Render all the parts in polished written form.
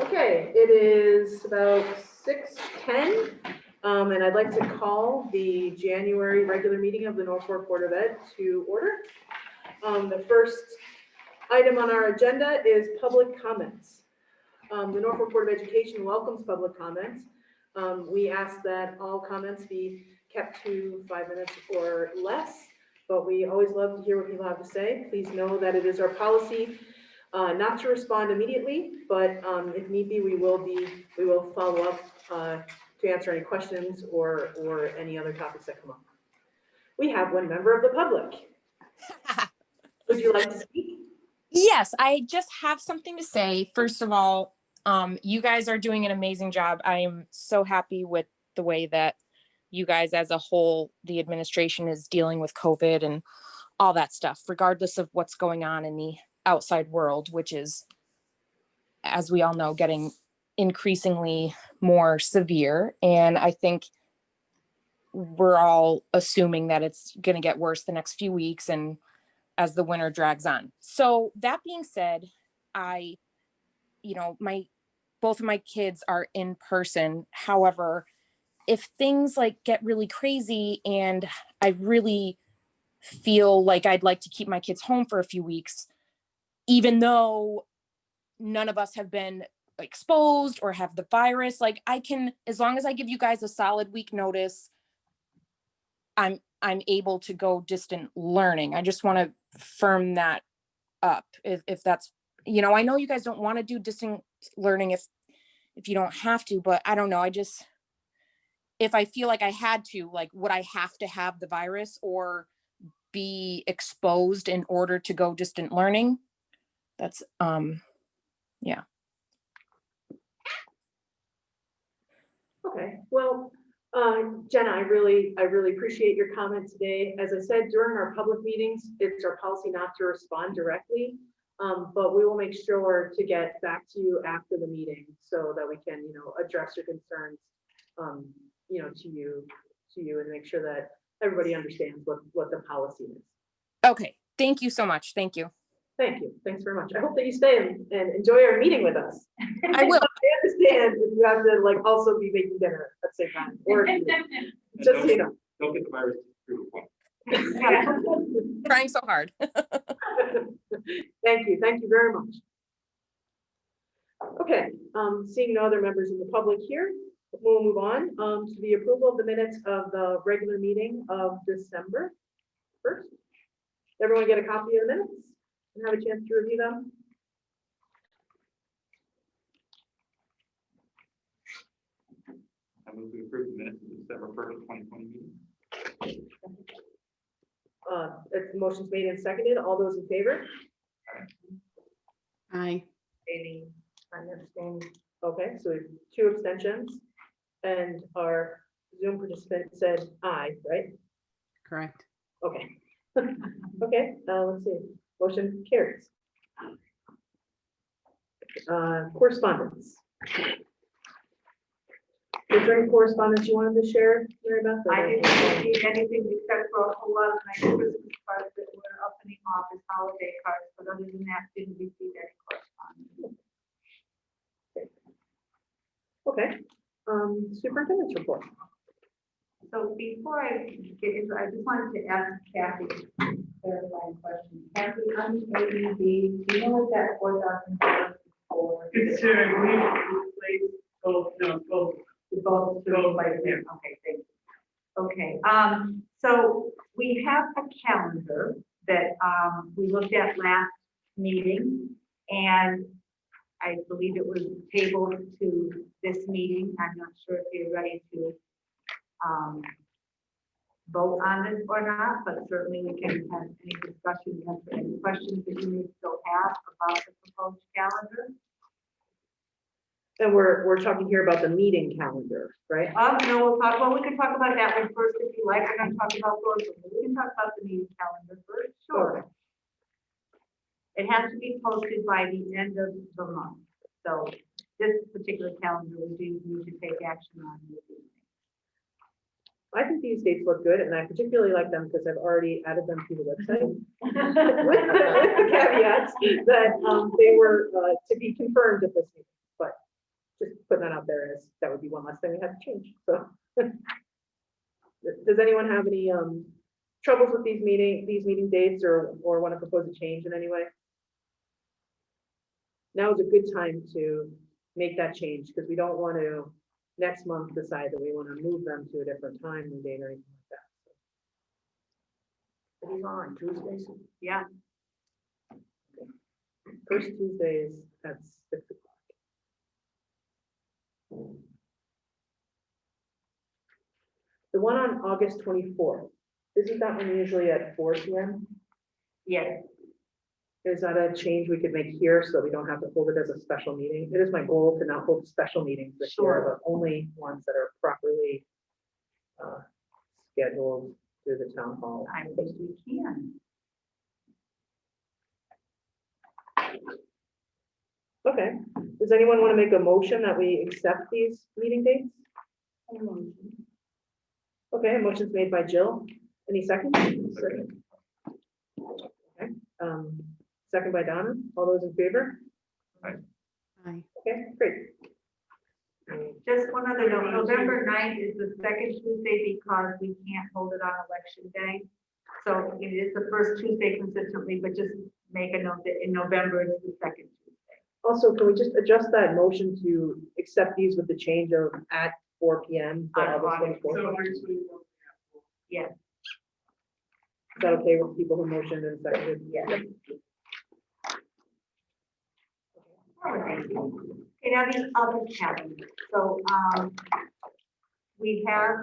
Okay, it is about 6:10, and I'd like to call the January regular meeting of the Norfolk Board of Ed to order. The first item on our agenda is public comments. The Norfolk Board of Education welcomes public comments. We ask that all comments be kept to 5 minutes or less, but we always love to hear what people have to say. Please know that it is our policy not to respond immediately, but if need be, we will follow up to answer any questions or any other topics that come up. We have one member of the public. Would you like to speak? Yes, I just have something to say. First of all, you guys are doing an amazing job. I am so happy with the way that you guys as a whole, the administration is dealing with COVID and all that stuff, regardless of what's going on in the outside world, which is, as we all know, getting increasingly more severe. And I think we're all assuming that it's going to get worse the next few weeks and as the winter drags on. So that being said, both of my kids are in person. However, if things like get really crazy and I really feel like I'd like to keep my kids home for a few weeks, even though none of us have been exposed or have the virus, like I can, as long as I give you guys a solid week notice, I'm able to go distant learning. I just want to firm that up. If that's, I know you guys don't want to do distant learning if you don't have to, but I don't know. If I feel like I had to, like, would I have to have the virus or be exposed in order to go distant learning? That's, yeah. Okay, well, Jenna, I really appreciate your comment today. As I said, during our public meetings, it's our policy not to respond directly, but we will make sure to get back to you after the meeting so that we can, address your concerns, to you and make sure that everybody understands what the policy is. Okay, thank you so much. Thank you. Thank you. Thanks very much. I hope that you stay and enjoy our meeting with us. I will. I understand if you have to also be making dinner at the same time. Or just so you know. Don't get the virus through. Trying so hard. Thank you. Thank you very much. Okay, seeing no other members of the public here, we'll move on to the approval of the minutes of the regular meeting of December 1st. Everyone get a copy of the minutes and have a chance to review them. I move to approve the minutes of December 1st, 2020 meeting. If the motion's made and seconded, all those in favor? Aye. Any understanding? Okay, so we have 2 abstentions, and our Zoom participant said aye, right? Correct. Okay. Okay, let's see. Motion carries. Correspondence. Is there any correspondence you wanted to share, Mary Beth? I didn't receive anything except for a whole lot of nice Christmas cards that were opening off as holiday cards, but other than that, didn't receive any correspondence. Okay. Superintendent's report. So before I get into, I just wanted to ask Kathy a clarifying question. Kathy, on AED, do you know what that $4,000 for? It's we replace both, both. Both to replace them. Okay, thank you. Okay, so we have a calendar that we looked at last meeting, and I believe it was tabled to this meeting. I'm not sure if you're ready to vote on this or not, but certainly we can have any discussion, answer any questions that you may still have about the proposed calendar. And we're talking here about the meeting calendar, right? No, we can talk about that one first if you like. We're going to talk about those. We can talk about the meeting calendar first. Sure. It has to be posted by the end of the month. So this particular calendar we do need to take action on this evening. I think these dates look good, and I particularly like them because I've already added them to the website with the caveats that they were to be confirmed at this meeting. But just putting that out there as, that would be one less thing we have to change, so. Does anyone have any, troubles with these meeting dates or want to propose a change in any way? Now is a good time to make that change, because we don't want to, next month, decide that we want to move them to a different time and date or anything like that. These are on Tuesdays? Yeah, First Tuesdays at 6 o'clock. The one on August 24th, isn't that one usually at 4 p.m.? yes, Is that a change we could make here so we don't have to hold it as a special meeting? It is my goal to not hold special meetings this year, Sure. but only ones that are properly scheduled through the town hall. I think we can. Okay, does anyone want to make a motion that we accept these meeting dates? Okay, a motion's made by Jill. Any seconds? Second. Okay, second by Donna. All those in favor? Aye. Okay, great. Just one other note, November 9th is the second Tuesday because we can't hold it on election day. So it is the first Tuesday consistently, but just make a note that in November it's the second Tuesday. Also, can we just adjust that motion to accept these with the change of at 4 p.m. for On August 24th? So actually, Yes, Is that okay with people who motioned and seconded? yes. Okay, now the other calendar. So, we have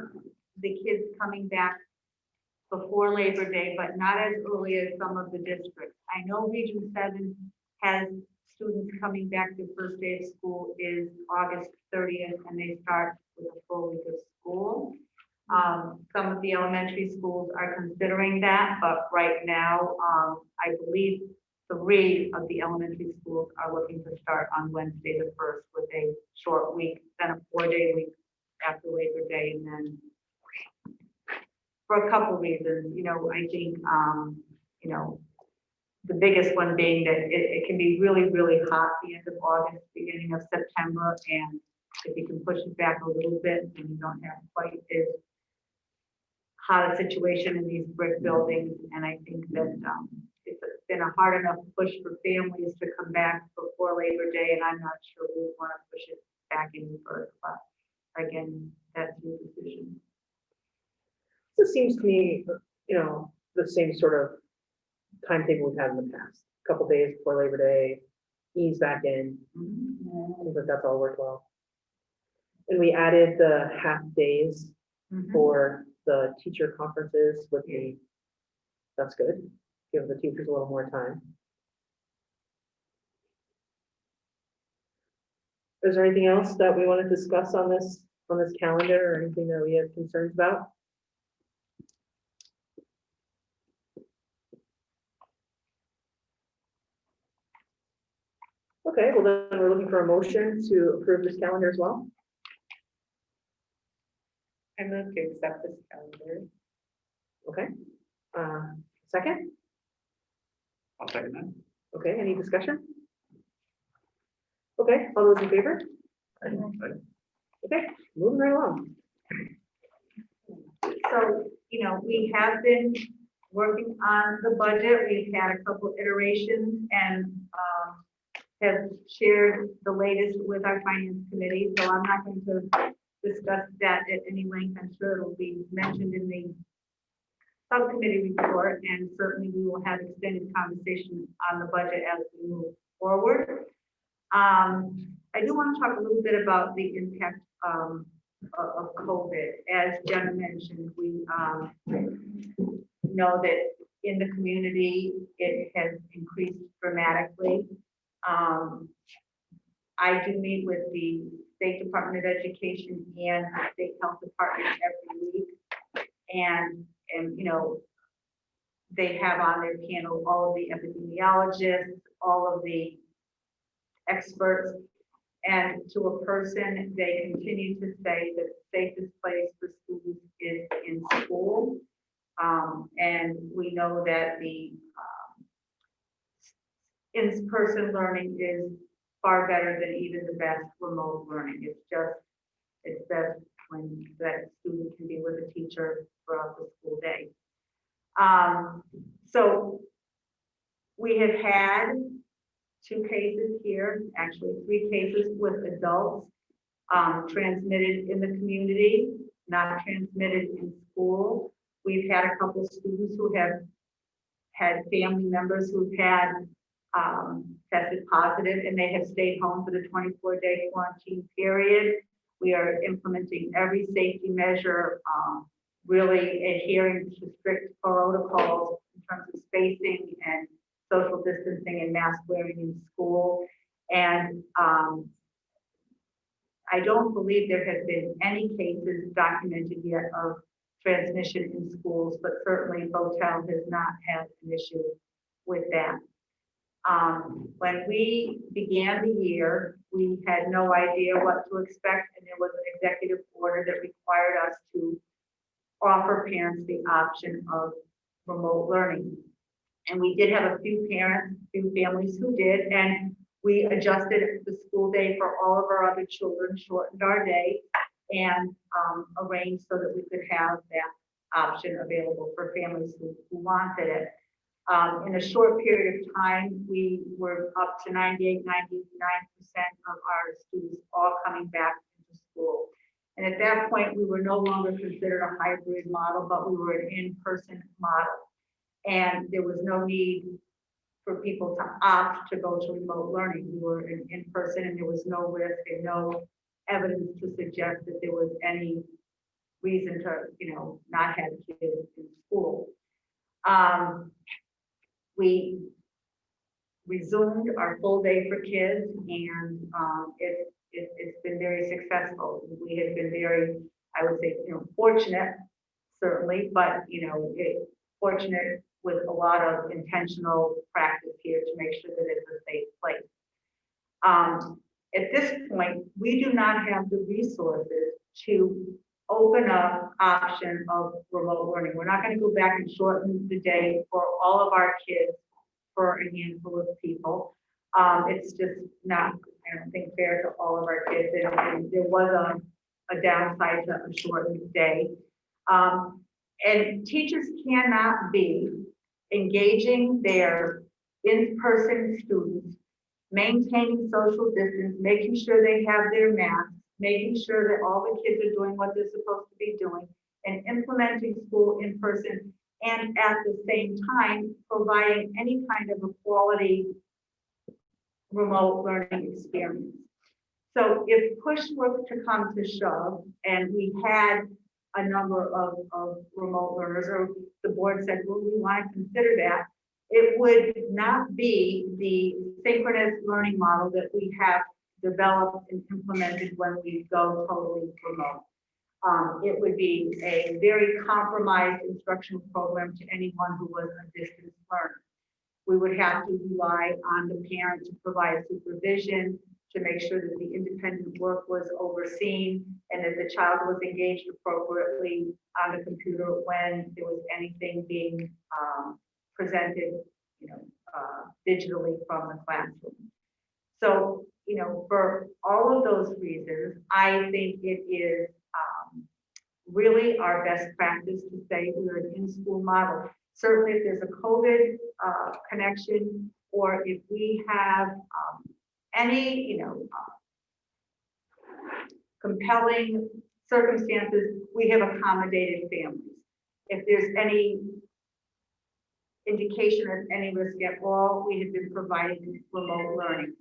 the kids coming back before Labor Day, but not as early as some of the districts. I know Region 7 has students coming back. The first day of school is August 30th, and they start with a full week of school. Some of the elementary schools are considering that, but right now, I believe 3 of the elementary schools are looking to start on Wednesday the 1st with a short week, then a 4-day week after Labor Day, and then for a couple reasons, I think, the biggest one being that it can be really, really hot the end of August, beginning of September, and if you can push it back a little bit, and you don't have quite as hot a situation in these brick buildings, and I think that it's been a hard enough push for families to come back before Labor Day, and I'm not sure we want to push it back any further, but again, that's your decision. This seems to me, the same sort of timetable we've had in the past. A couple days before Labor Day, ease back in. I think that that's all worked well. And we added the half days for the teacher conferences with that's good. Give the teachers a little more time. Is there anything else that we want to discuss on this calendar, or anything that we have concerns about? Okay, well then we're looking for a motion to approve this calendar as well. I move to accept this calendar. Okay, second? I'll second that. Okay, any discussion? Okay, all those in favor? Aye. Okay, moving right along. So, we have been working on the budget. We've had a couple iterations and have shared the latest with our finance committee. So I'm not going to discuss that at any length. I'm sure it'll be mentioned in the subcommittee report, and certainly we will have extended conversation on the budget as we move forward. I do want to talk a little bit about the impact of COVID. As Jen mentioned, we know that in the community, it has increased dramatically. I do meet with the State Department of Education and the State Health Department every week. And they have on their panel all of the epidemiologists, all of the experts. And to a person, they continue to say that the safest place for students is in school. And we know that the in-person learning is far better than even the best remote learning. It's best when that student can be with a teacher throughout the school day. So we have had 2 cases here, actually 3 cases with adults transmitted in the community, not transmitted in school. We've had a couple of students who have had family members who've had tested positive and they have stayed home for the 24-day quarantine period. We are implementing every safety measure, really adhering to strict protocols in terms of spacing and social distancing and mask wearing in school. And I don't believe there have been any cases documented yet of transmission in schools, but certainly Hotel has not had an issue with that. When we began the year, we had no idea what to expect, and there was an executive order that required us to offer parents the option of remote learning. And we did have a few parents, a few families who did, and we adjusted the school day for all of our other children, shortened our day, and arranged so that we could have that option available for families who wanted it. In a short period of time, we were up to 98, 99% of our students all coming back into school. And at that point, we were no longer considered a hybrid model, but we were an in-person model. And there was no need for people to opt to go to remote learning. We were in person and there was no risk and no evidence to suggest that there was any reason to, not have kids in school. We resumed our full day for kids and it's been very successful. We have been very, I would say, fortunate, certainly, but, fortunate with a lot of intentional practice here to make sure that it's a safe place. At this point, we do not have the resources to open up option of remote learning. We're not going to go back and shorten the day for all of our kids for a handful of people. It's just not, I don't think, fair to all of our kids. And there was a downside to a shortened day. And teachers cannot be engaging their in-person students, maintaining social distance, making sure they have their masks, making sure that all the kids are doing what they're supposed to be doing, and implementing school in person, and at the same time, providing any kind of a quality remote learning experience. So if push were to come to shove, and we had a number of remote learners, or the board said, well, we want to consider that, it would not be the synchronous learning model that we have developed and implemented when we go totally remote. It would be a very compromised instructional program to anyone who was a distance learner. We would have to rely on the parent to provide supervision, to make sure that the independent work was overseen and that the child was engaged appropriately on the computer when there was anything being presented, digitally from the classroom. So, for all of those reasons, I think it is really our best practice to say we're an in-school model. Certainly, if there's a COVID connection, or if we have any, compelling circumstances, we have accommodated families. If there's any indication of any risk at all, we have been providing remote learning.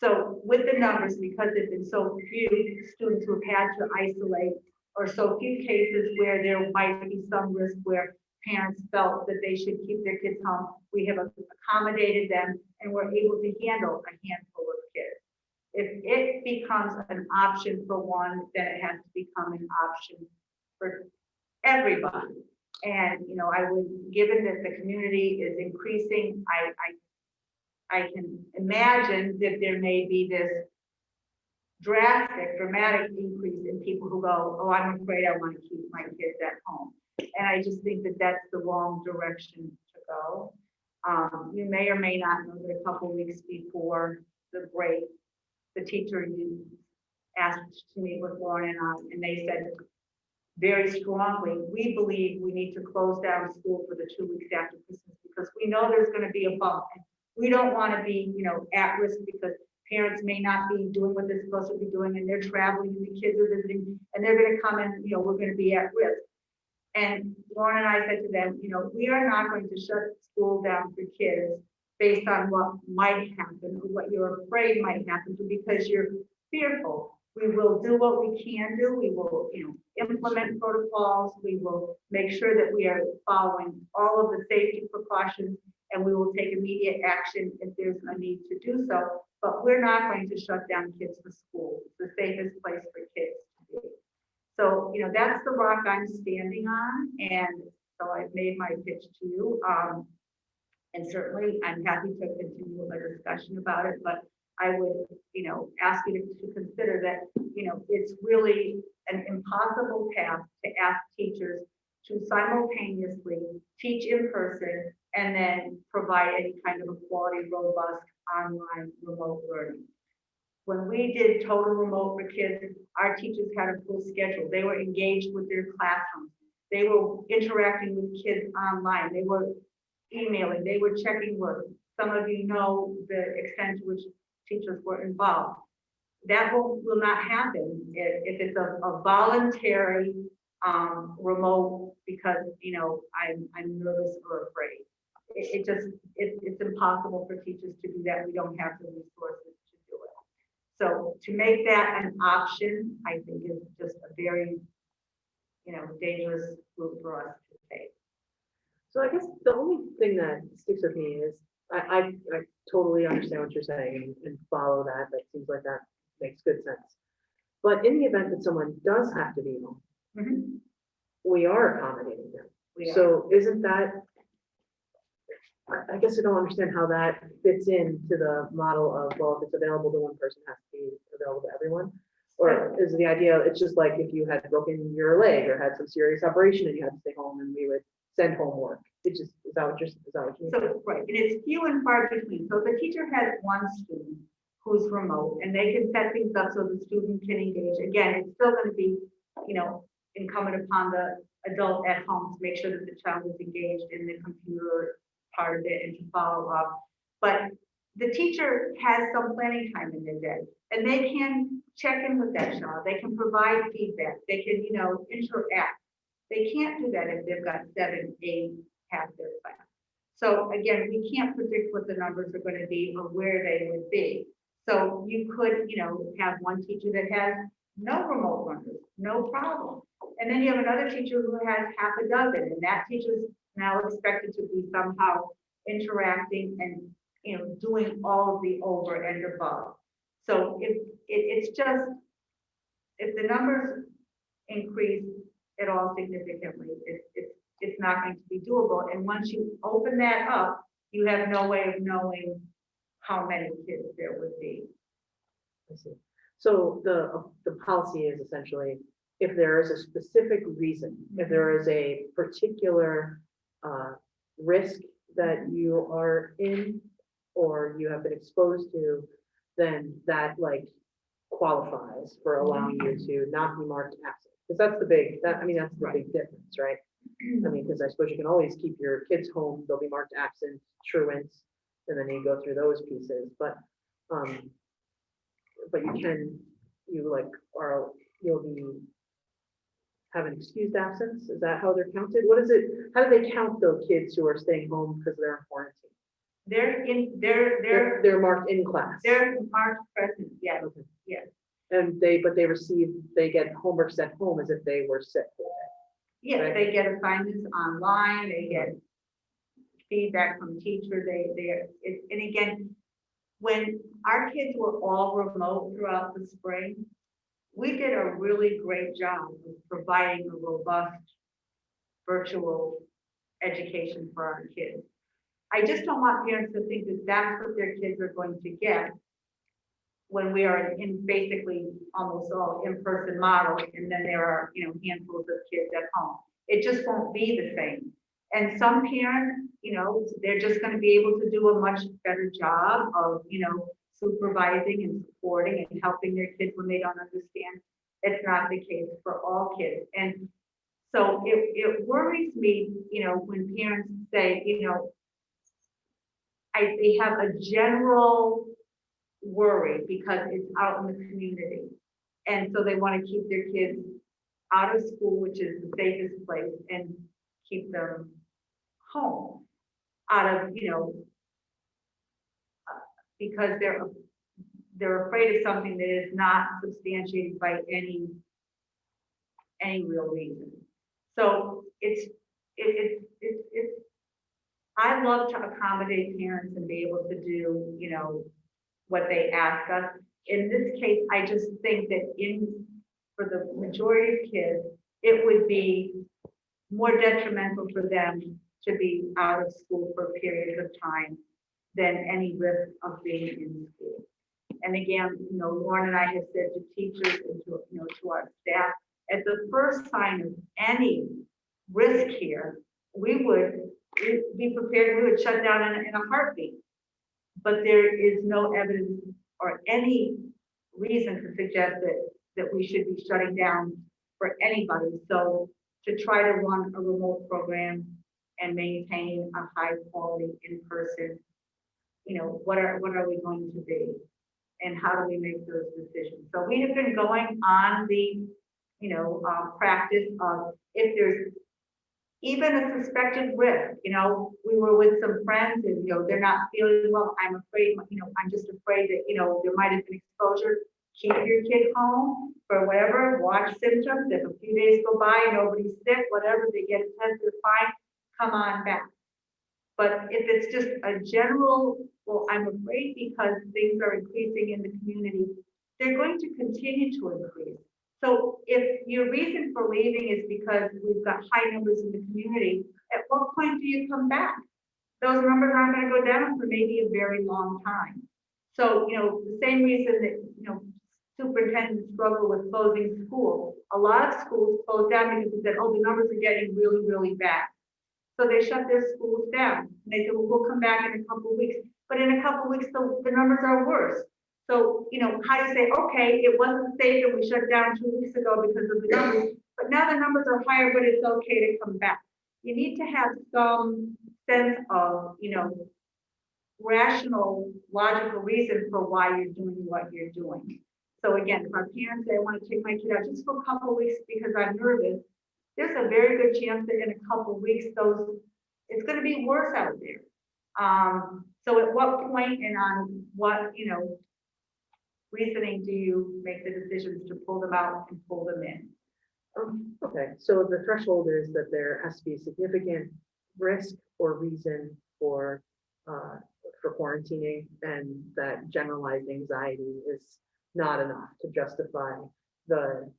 So with the numbers, because there've been so few students who have had to isolate, or so few cases where there might be some risk where parents felt that they should keep their kids home, we have accommodated them and we're able to handle a handful of kids. If it becomes an option for one, then it has to become an option for everybody. And, I would, given that the community is increasing, I can imagine that there may be this dramatic increase in people who go, oh, I'm afraid I want to keep my kids at home. And I just think that that's the wrong direction to go. You may or may not know that a couple weeks before the break, the teacher asked to meet with Lauren and I, and they said very strongly, we believe we need to close down school for the 2 weeks after Christmas because we know there's going to be a bump. And we don't want to be, at risk because parents may not be doing what they're supposed to be doing and they're traveling and the kids are visiting and they're going to come and, we're going to be at risk. And Lauren and I said to them, we are not going to shut school down for kids based on what might happen or what you're afraid might happen because you're fearful. We will do what we can do. We will, implement protocols. We will make sure that we are following all of the safety precautions, and we will take immediate action if there's a need to do so. But we're not going to shut down kids for school. It's the safest place for kids to be. So, that's the rock I'm standing on, and so I've made my pitch to you. And certainly, I'm happy to continue a discussion about it, but I would, ask you to consider that, it's really an impossible task to ask teachers to simultaneously teach in person and then provide any kind of a quality, robust online remote learning. When we did total remote for kids, our teachers had a full schedule. They were engaged with their classrooms. They were interacting with kids online. They were emailing. They were checking work. Some of you know the extent to which teachers were involved. That will not happen if it's a voluntary remote because I'm nervous or afraid. It's impossible for teachers to do that. We don't have the resources to do it. So to make that an option, I think is just a very dangerous route for us to take. So I guess the only thing that sticks with me is I totally understand what you're saying and follow that. That seems like that makes good sense. But in the event that someone does have to be home, we are accommodating them. So isn't that, I guess I don't understand how that fits into the model of, well, if it's available to one person, it has to be available to everyone? Or is the idea, it's just like if you had broken your leg or had some serious operation and you had to stay home and we would send homework? It just, is that what you mean? So, right, and it's few and far between. So if the teacher has one student who's remote and they can set things up so the student can engage, again, it's still going to be, incumbent upon the adult at home to make sure that the child is engaged in the computer part of it and to follow up. But the teacher has some planning time in their day and they can check in with that child. They can provide feedback. They can, interact. They can't do that if they've got 7, 8 half their class. So again, we can't predict what the numbers are going to be or where they would be. So you could, have one teacher that has no remote learners, no problem. And then you have another teacher who has half a dozen, and that teacher is now expected to be somehow interacting and, doing all of the over and above. So it's just, if the numbers increase at all significantly, it's not going to be doable. And once you open that up, you have no way of knowing how many kids there would be. I see. So the policy is essentially, if there is a specific reason, if there is a particular risk that you are in or you have been exposed to, then that qualifies for allowing you to not be marked absent. Because that's the big, that's the big difference, right? Because I suppose you can always keep your kids home, they'll be marked absent, truants, and then you go through those pieces. But you'll be have an excused absence. Is that how they're counted? What is it? How do they count those kids who are staying home because they're in quarantine? They're marked in class. They're marked present, yes. Okay. Yes. And they get homework sent home as if they were sick. Yes, Right. they get assignments online, they get feedback from teachers, and again, when our kids were all remote throughout the spring, we did a really great job of providing a robust virtual education for our kids. I just don't want parents to think that that's what their kids are going to get when we are in basically almost all in-person models, and then there are, handfuls of kids at home. It just won't be the same. And some parents, they're just going to be able to do a much better job of, supervising and supporting and helping their kids when they don't understand. It's not the case for all kids. And so it worries me, when parents say, they have a general worry because it's out in the community. And so they want to keep their kids out of school, which is the safest place, and keep them home out of, because they're afraid of something that is not substantiated by any real reason. So I love to accommodate parents and be able to do, what they ask us. In this case, I just think that for the majority of kids, it would be more detrimental for them to be out of school for a period of time than any risk of being in school. And again, Lauren and I have said to teachers and to our staff, at the first sign of any risk here, we would be prepared, we would shut down in a heartbeat. But there is no evidence or any reason to suggest that we should be shutting down for anybody. So to try to run a remote program and maintain a high quality in-person, what are we going to be? And how do we make those decisions? So we have been going on the, practice of, if there's even a suspected risk, we were with some friends and, they're not feeling well. I'm afraid, I'm just afraid that, there might have been exposure. Keep your kid home for whatever, watch symptoms. If a few days go by, nobody's sick, whatever, they get tested, fine, come on back. But if it's just a general, well, I'm afraid because things are increasing in the community, they're going to continue to increase. So if your reason for leaving is because we've got high numbers in the community, at what point do you come back? Those numbers aren't going to go down for maybe a very long time. So, the same reason that, superintendents struggle with closing schools. A lot of schools close down because they said, oh, the numbers are getting really, really bad. So they shut their schools down. And they said, well, we'll come back in a couple of weeks. But in a couple of weeks, the numbers are worse. So, how do you say, okay, it wasn't safe and we shut down 2 weeks ago because of the numbers, but now the numbers are higher, but it's okay to come back. You need to have some sense of, rational, logical reason for why you're doing what you're doing. So again, if our parents say, I want to take my kid out just for a couple of weeks because I'm nervous, there's a very good chance that in a couple of weeks, it's going to be worse out there. So at what point and on what, reasoning do you make the decisions to pull them out and pull them in? Okay, so the threshold is that there has to be significant risk or reason for quarantining, and that generalized anxiety is not enough to justify the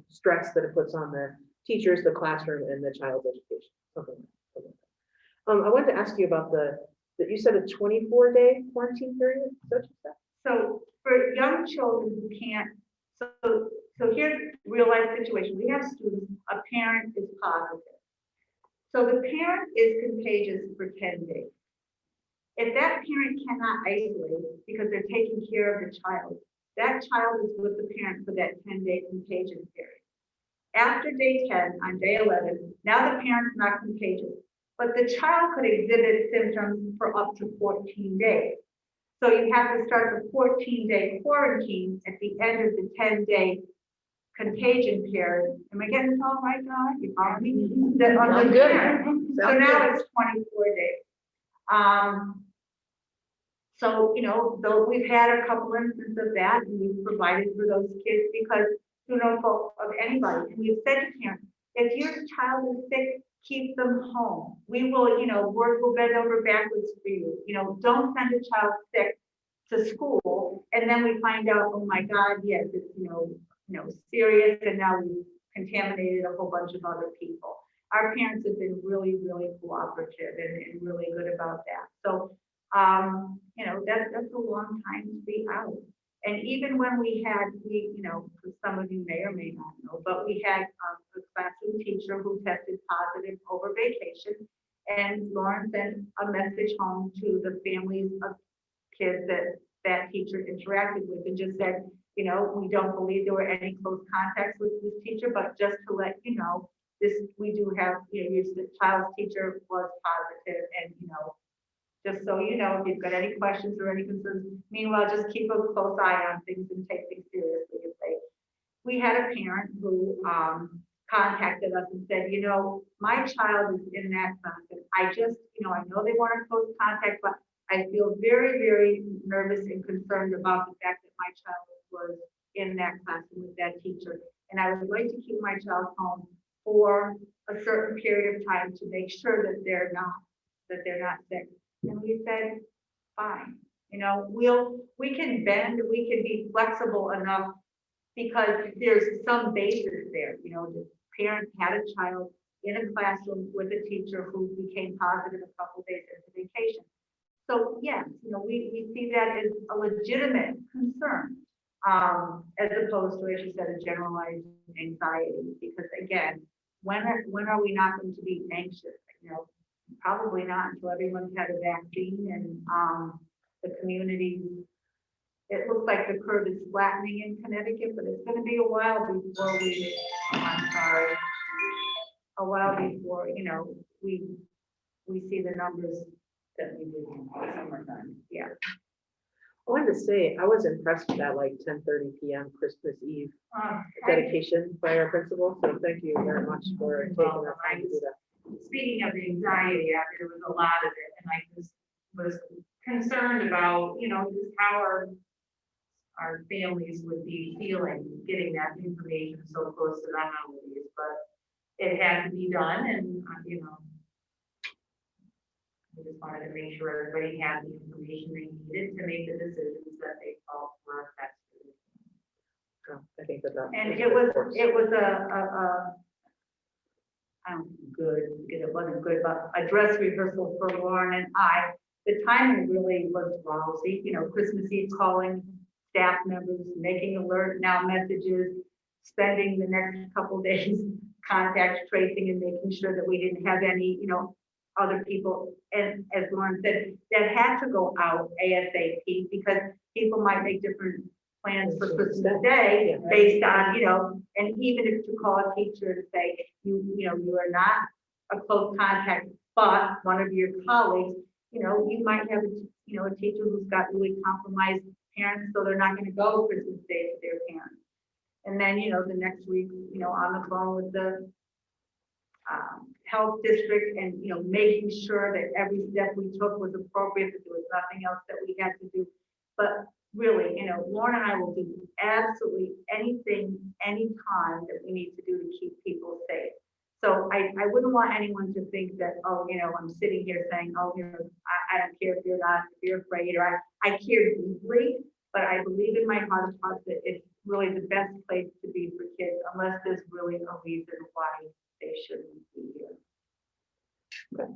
stress that it puts on the teachers, the classroom, and the child's education. Okay. I wanted to ask you about that you said a 24-day quarantine period. Is that what you said? So for young children who can't, so here's real life situation. We have students, a parent is positive. So the parent is contagious for 10 days. If that parent cannot isolate because they're taking care of the child, that child is with the parent for that 10-day contagion period. After day 10, on day 11, now the parent's not contagious, but the child could exhibit symptoms for up to 14 days. So you have to start the 14-day quarantine at the end of the 10-day contagion period. Am I getting this all right, Don? You follow me? I'm good. So now it's 24 days. So, though we've had a couple instances of that, and we've provided for those kids because through no fault of anybody. And we've said to parents, if your child is sick, keep them home. We will, work, will bend over backwards for you. Don't send a child sick to school, and then we find out, oh my God, yes, it's serious, and now we've contaminated a whole bunch of other people. Our parents have been really, really cooperative and really good about that. So, that's a long time to be out. And even when we had, some of you may or may not know, but we had a classroom teacher who tested positive over vacation, and Lauren sent a message home to the families of kids that that teacher interacted with and just said, you know, we don't believe there were any close contacts with this teacher, but just to let you know, this, we do have, you know, the child's teacher was positive and, you know, just so you know, if you've got any questions or any concerns, meanwhile, just keep a close eye on things and take things seriously if they. We had a parent who contacted us and said, you know, my child is in that class and I just, you know, I know they want to close contact, but I feel very, very nervous and concerned about the fact that my child was in that classroom with that teacher. And I would like to keep my child home for a certain period of time to make sure that they're not sick. And we said, fine, you know, we can bend, we can be flexible enough because there's some basis there, you know, the parent had a child in a classroom with a teacher who became positive a couple days into vacation. So yes, you know, we see that as a legitimate concern, as opposed to, as you said, a generalized anxiety, because again, when are we not going to be anxious? You know, probably not until everyone's had a vaccine and the community. It looks like the curve is flattening in Connecticut, but it's going to be a while before we, I'm sorry, a while before, you know, we see the numbers that we did in the summertime. Yeah. I wanted to say, I was impressed with that like 10:30 p.m. Christmas Eve dedication by our principal, so thank you very much for taking Well, that time to do that. Speaking of anxiety, there was a lot of it, and I just was concerned about, you know, just how our families would be feeling, getting that information so close to the holidays, but it had to be done, and, you know, I just wanted to make sure everybody had the information they needed to make the decisions that they felt were best. Oh, I think that that. And is it was important. I don't know, good, because it wasn't good, but a dress rehearsal for Lauren and I. The timing really was lousy, you know, Christmas Eve calling staff members, making alert now messages, spending the next couple days contact tracing and making sure that we didn't have any, you know, other people. And as Lauren said, that had to go out ASAP because people might make different plans for Christmas Day Yeah. based on, you know, and even if you call a teacher and say, you know, you are not a close contact, but one of your colleagues, you know, you might have, you know, a teacher who's got really compromised parents, so they're not going to go Christmas Day to their parents. And then, you know, the next week, you know, on the phone with the health district and, you know, making sure that every step we took was appropriate, that there was nothing else that we had to do. But really, you know, Lauren and I will do absolutely anything, anytime that we need to do to keep people safe. So I wouldn't want anyone to think that, oh, you know, I'm sitting here saying, oh, you know, I don't care if you're not, if you're afraid, or I care deeply, but I believe in my heart of hearts that it's really the best place to be for kids, unless there's really a reason why they shouldn't be here.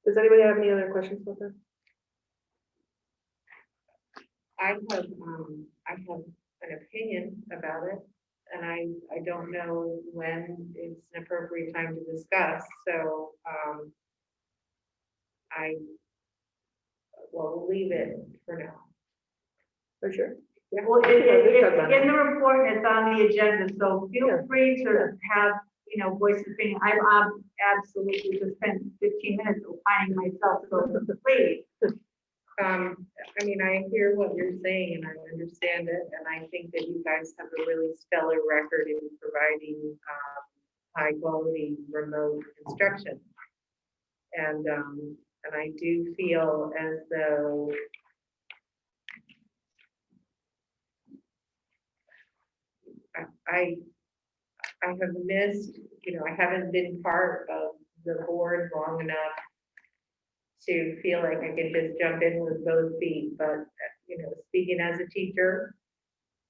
Does anybody have any other questions about that? I have an opinion about it, and I don't know when it's an appropriate time to discuss, so, we'll leave it for now. For sure. Yeah. Well, we talked about it's in it. the report, and it's on the agenda, so Yeah. feel free to have, you know, voice of opinion. I've absolutely just spent 15 minutes opining myself, so please. I mean, I hear what you're saying and I understand it, and I think that you guys have a really stellar record in providing high quality remote instruction. And I do feel as though I have missed, you know, I haven't been part of the board long enough to feel like I can just jump in with both feet, but, you know, speaking as a teacher,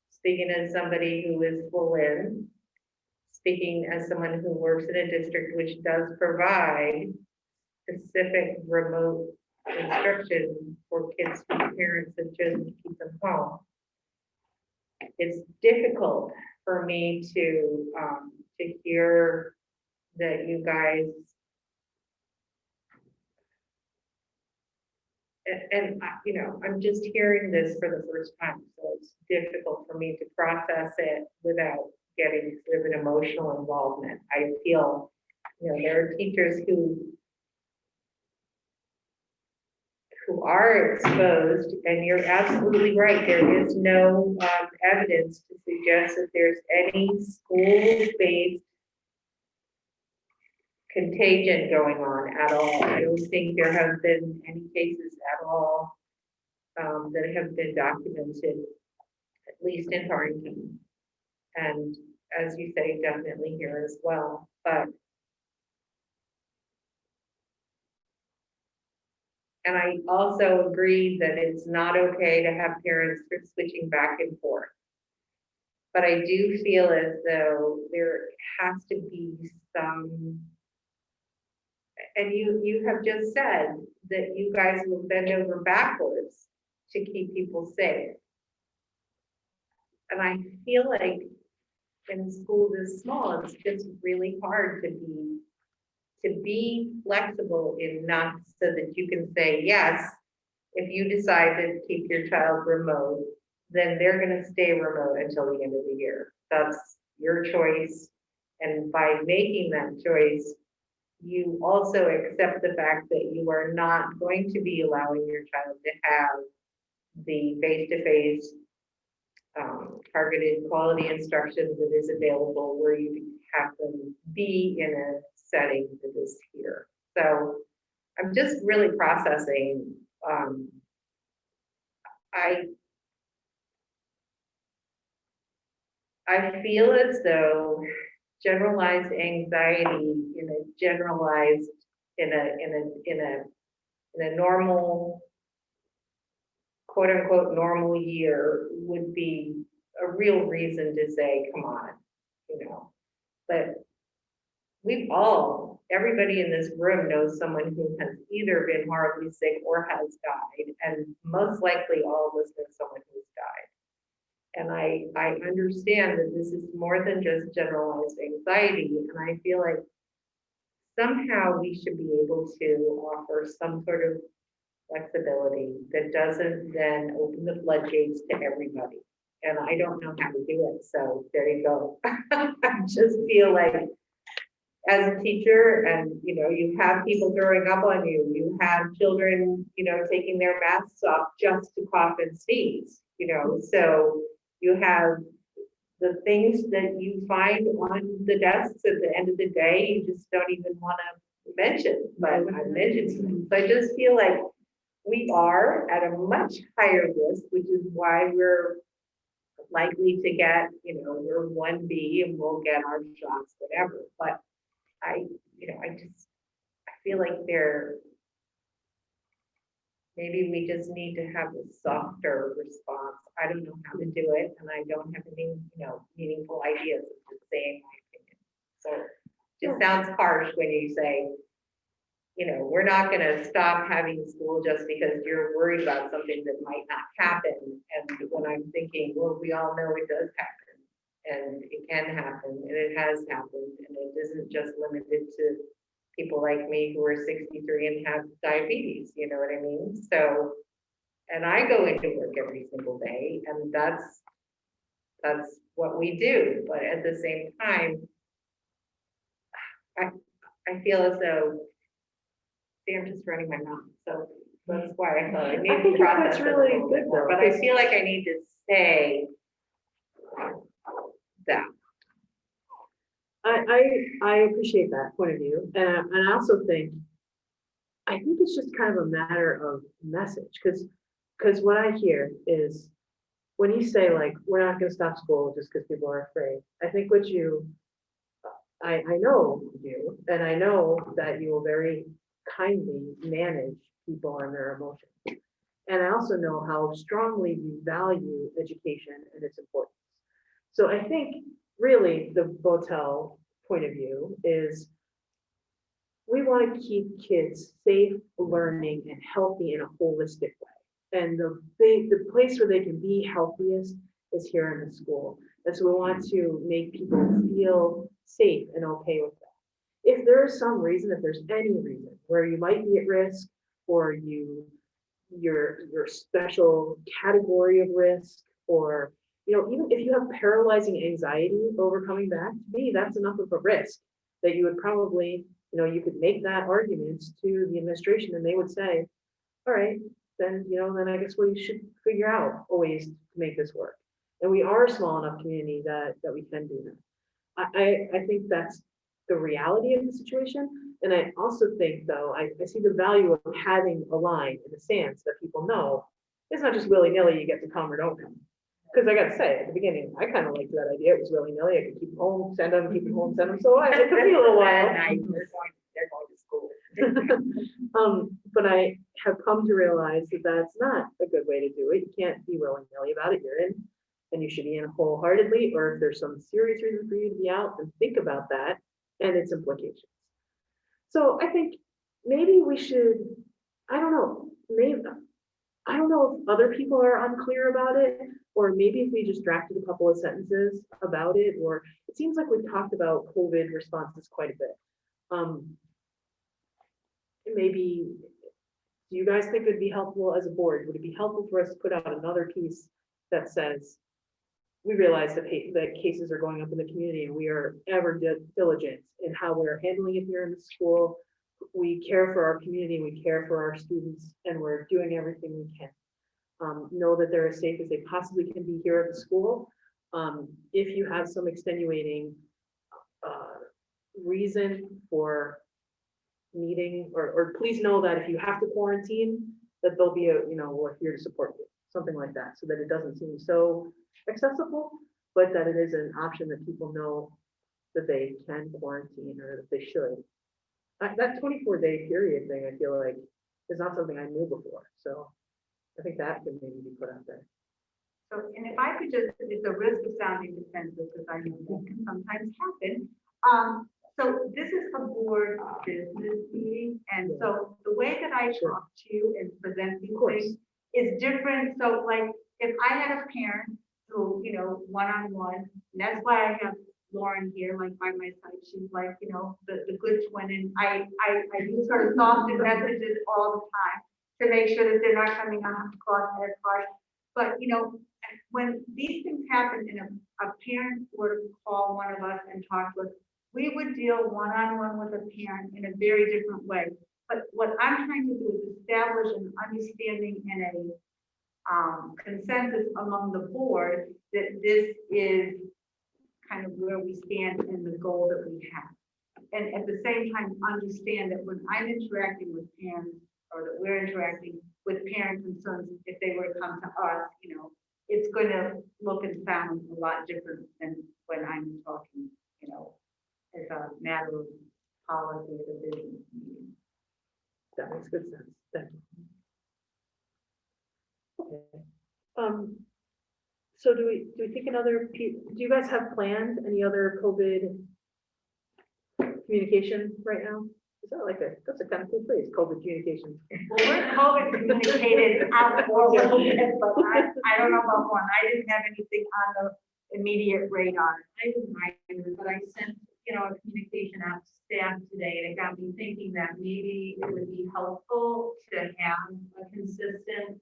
speaking as somebody who is full in, speaking as someone who works in a district which does provide specific remote instruction for kids whose parents have chosen to keep them home. It's difficult for me to hear that you guys and, you know, I'm just hearing this for the first time, so it's difficult for me to process it without getting sort of an emotional involvement. I feel, you know, there are teachers who are exposed, and you're absolutely right. There is no evidence to suggest that there's any school-based contagion going on at all. I don't think there have been any cases at all that have been documented, at least in Torrington. And as you say, definitely here as well. But and I also agree that it's not okay to have parents switching back and forth. But I do feel as though there has to be some, and you have just said that you guys will bend over backwards to keep people safe. And I feel like in schools this small, it's just really hard to be flexible enough so that you can say, yes, if you decide to keep your child remote, then they're going to stay remote until the end of the year. That's your choice. And by making that choice, you also accept the fact that you are not going to be allowing your child to have the face-to-face targeted quality instruction that is available where you have them be in a setting that is here. So I'm just really processing. I feel as though generalized anxiety in a normal, quote unquote, normal year would be a real reason to say, come on, you know. But everybody in this room knows someone who has either been horribly sick or has died, and most likely all of us know someone who's died. And I understand that this is more than just generalized anxiety, and I feel like somehow we should be able to offer some sort of flexibility that doesn't then open the floodgates to everybody. And I don't know how to do it, so there you go. I just feel like as a teacher, and you know, you have people throwing up on you, you have children, you know, taking their masks off just to cough and sneeze, you know, so you have the things that you find on the desks at the end of the day, you just don't even want to mention, but I mentioned them. So I just feel like we are at a much higher risk, which is why we're likely to get, you know, we're 1B and we'll get our shots, whatever. But I feel like maybe we just need to have a softer response. I don't know how to do it, and I don't have any, you know, meaningful ideas of just saying my opinion. So it just sounds harsh when you say, you know, we're not going to stop having school just because you're worried about something that might not happen. And when I'm thinking, well, we all know it does happen, and it can happen, and it has happened, and it isn't just limited to people like me who are 63 and have diabetes, you know what I mean? So, and I go into work every single day, and that's what we do. But at the same time, I feel as though, see, I'm just running my mouth. So that's why I thought I need to process that's it really a little good bit more. though, But I feel like I need to say that. I appreciate that point of view, and I also think it's just kind of a matter of message, because what I hear is when you say like we're not going to stop school just because people are afraid. I think what I know you, and I know that you will very kindly manage people and their emotions, and I also know how strongly you value education and its importance. So I think really the Botel point of view is we want to keep kids safe, learning, and healthy in a holistic way. And the place where they can be healthiest is here in the school. And so we want to make people feel safe and okay with that. If there is some reason, if there's any reason where you might be at risk or you your special category of risk, or, even if you have paralyzing anxiety over coming back, to me, that's enough of a risk that you would probably, you could make that argument to the administration and they would say, all right, then, then I guess we should figure out ways to make this work. And we are a small enough community that we can do that. I think that's the reality of the situation. And I also think, though, I see the value of having a line in the sands that people know it's not just willy-nilly, you get to come or don't come. Because I gotta say, at the beginning, I kind of liked that idea. It was willy-nilly. I could keep them home, send them, keep them home, send them. So it took me a little while. They're going to school. But I have come to realize that that's not a good way to do it. You can't be willy-nilly about it. You're in, and you should be in wholeheartedly, or if there's some serious reason for you to be out, then think about that and its implications. So I think maybe we should, I don't know, I don't know if other people are unclear about it, or maybe if we just drafted a couple of sentences about it, or it seems like we've talked about COVID responses quite a bit. Maybe, do you guys think it'd be helpful as a board? Would it be helpful for us to put out another piece that says, we realize that cases are going up in the community and we are ever diligent in how we're handling it here in the school. We care for our community, we care for our students, and we're doing everything we can. Know that they're as safe as they possibly can be here at the school. If you have some extenuating reason for needing, or please know that if you have to quarantine, that there'll be we're here to support you, something like that, so that it doesn't seem so accessible, but that it is an option that people know that they can quarantine or that they should. That 24-day period thing, I feel like, is not something I knew before. So I think that could maybe be put out there. So, and if I could just, it's a risk of sounding defensive, because I know that can sometimes happen. So this is a board business meeting, and so the way that I Sure. talk to you and present these Of course. things is different. So like, if I had a parent who, one-on-one, and that's why I have Lauren here, like by my side, she's like, the good twin, and I use her softened messages all the time to make sure that they're not coming across as harsh. But, when these things happen and a parent were to call one of us and talk to us, we would deal one-on-one with a parent in a very different way. But what I'm trying to do is establish an understanding and a consensus among the board that this is kind of where we stand and the goal that we have. And at the same time, understand that when I'm interacting with parents, or that we're interacting with parent concerns, if they were to come to us, it's going to look and sound a lot different than when I'm talking, as a matter of policy of the business meeting. That makes good sense. Thank you. Okay. So do we think do you guys have planned any other COVID communication right now? Is that that's a kind of cool phrase, COVID communication. Well, we're COVID communicated out for a little bit, but I don't know about one. I didn't have anything on the immediate radar. I didn't either, but I sent, a communication out to staff today, and it got me thinking that maybe it would be helpful to have a consistent,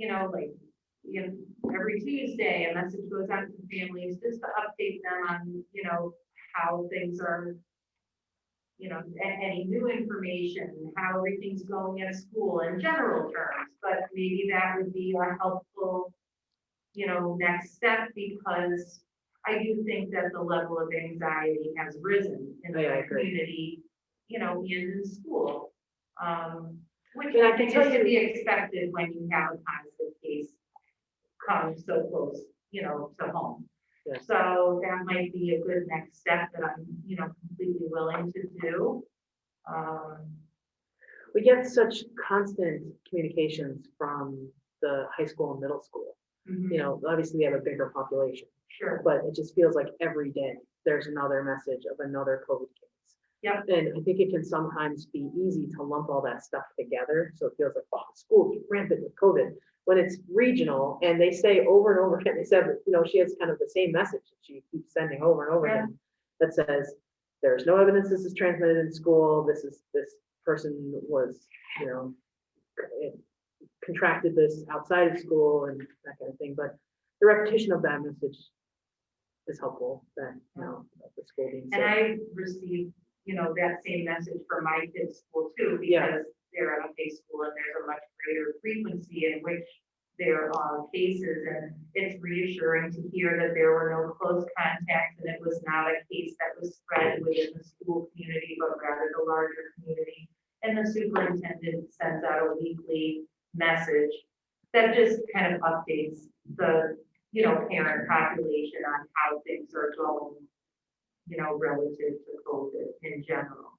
every Tuesday, a message goes out to families just to update them on, how things are, any new information, how everything's going at school in general terms, but maybe that would be a helpful, next step, because I do think that the level of anxiety has risen in the community, in school. Which I think is to be expected when you have a positive case come so close, to home. Yes. So that might be a good next step that I'm, completely willing to do. We get such constant communications from the high school and middle school. Obviously we have a bigger population, Sure. but it just feels like every day there's another message of another COVID case. Yep. And I think it can sometimes be easy to lump all that stuff together. So it feels like, oh, school's rampant with COVID, when it's regional, and they say over and over again, they said, she has kind of the same message that she keeps sending over and over again, that says, there's no evidence this is transmitted in school. This person was, contracted this outside of school and that kind of thing, but the repetition of that message is helpful, that, that the school being And safe. I received, that same message from my kids' school too, Yeah. because they're at a big school and there's a much greater frequency in which there are cases, and it's reassuring to hear that there were no close contacts and it was not a case that was spread within the school community, but rather the larger community. And the superintendent sends out a weekly message that just kind of updates the, parent population on how things are going, relative to COVID in general.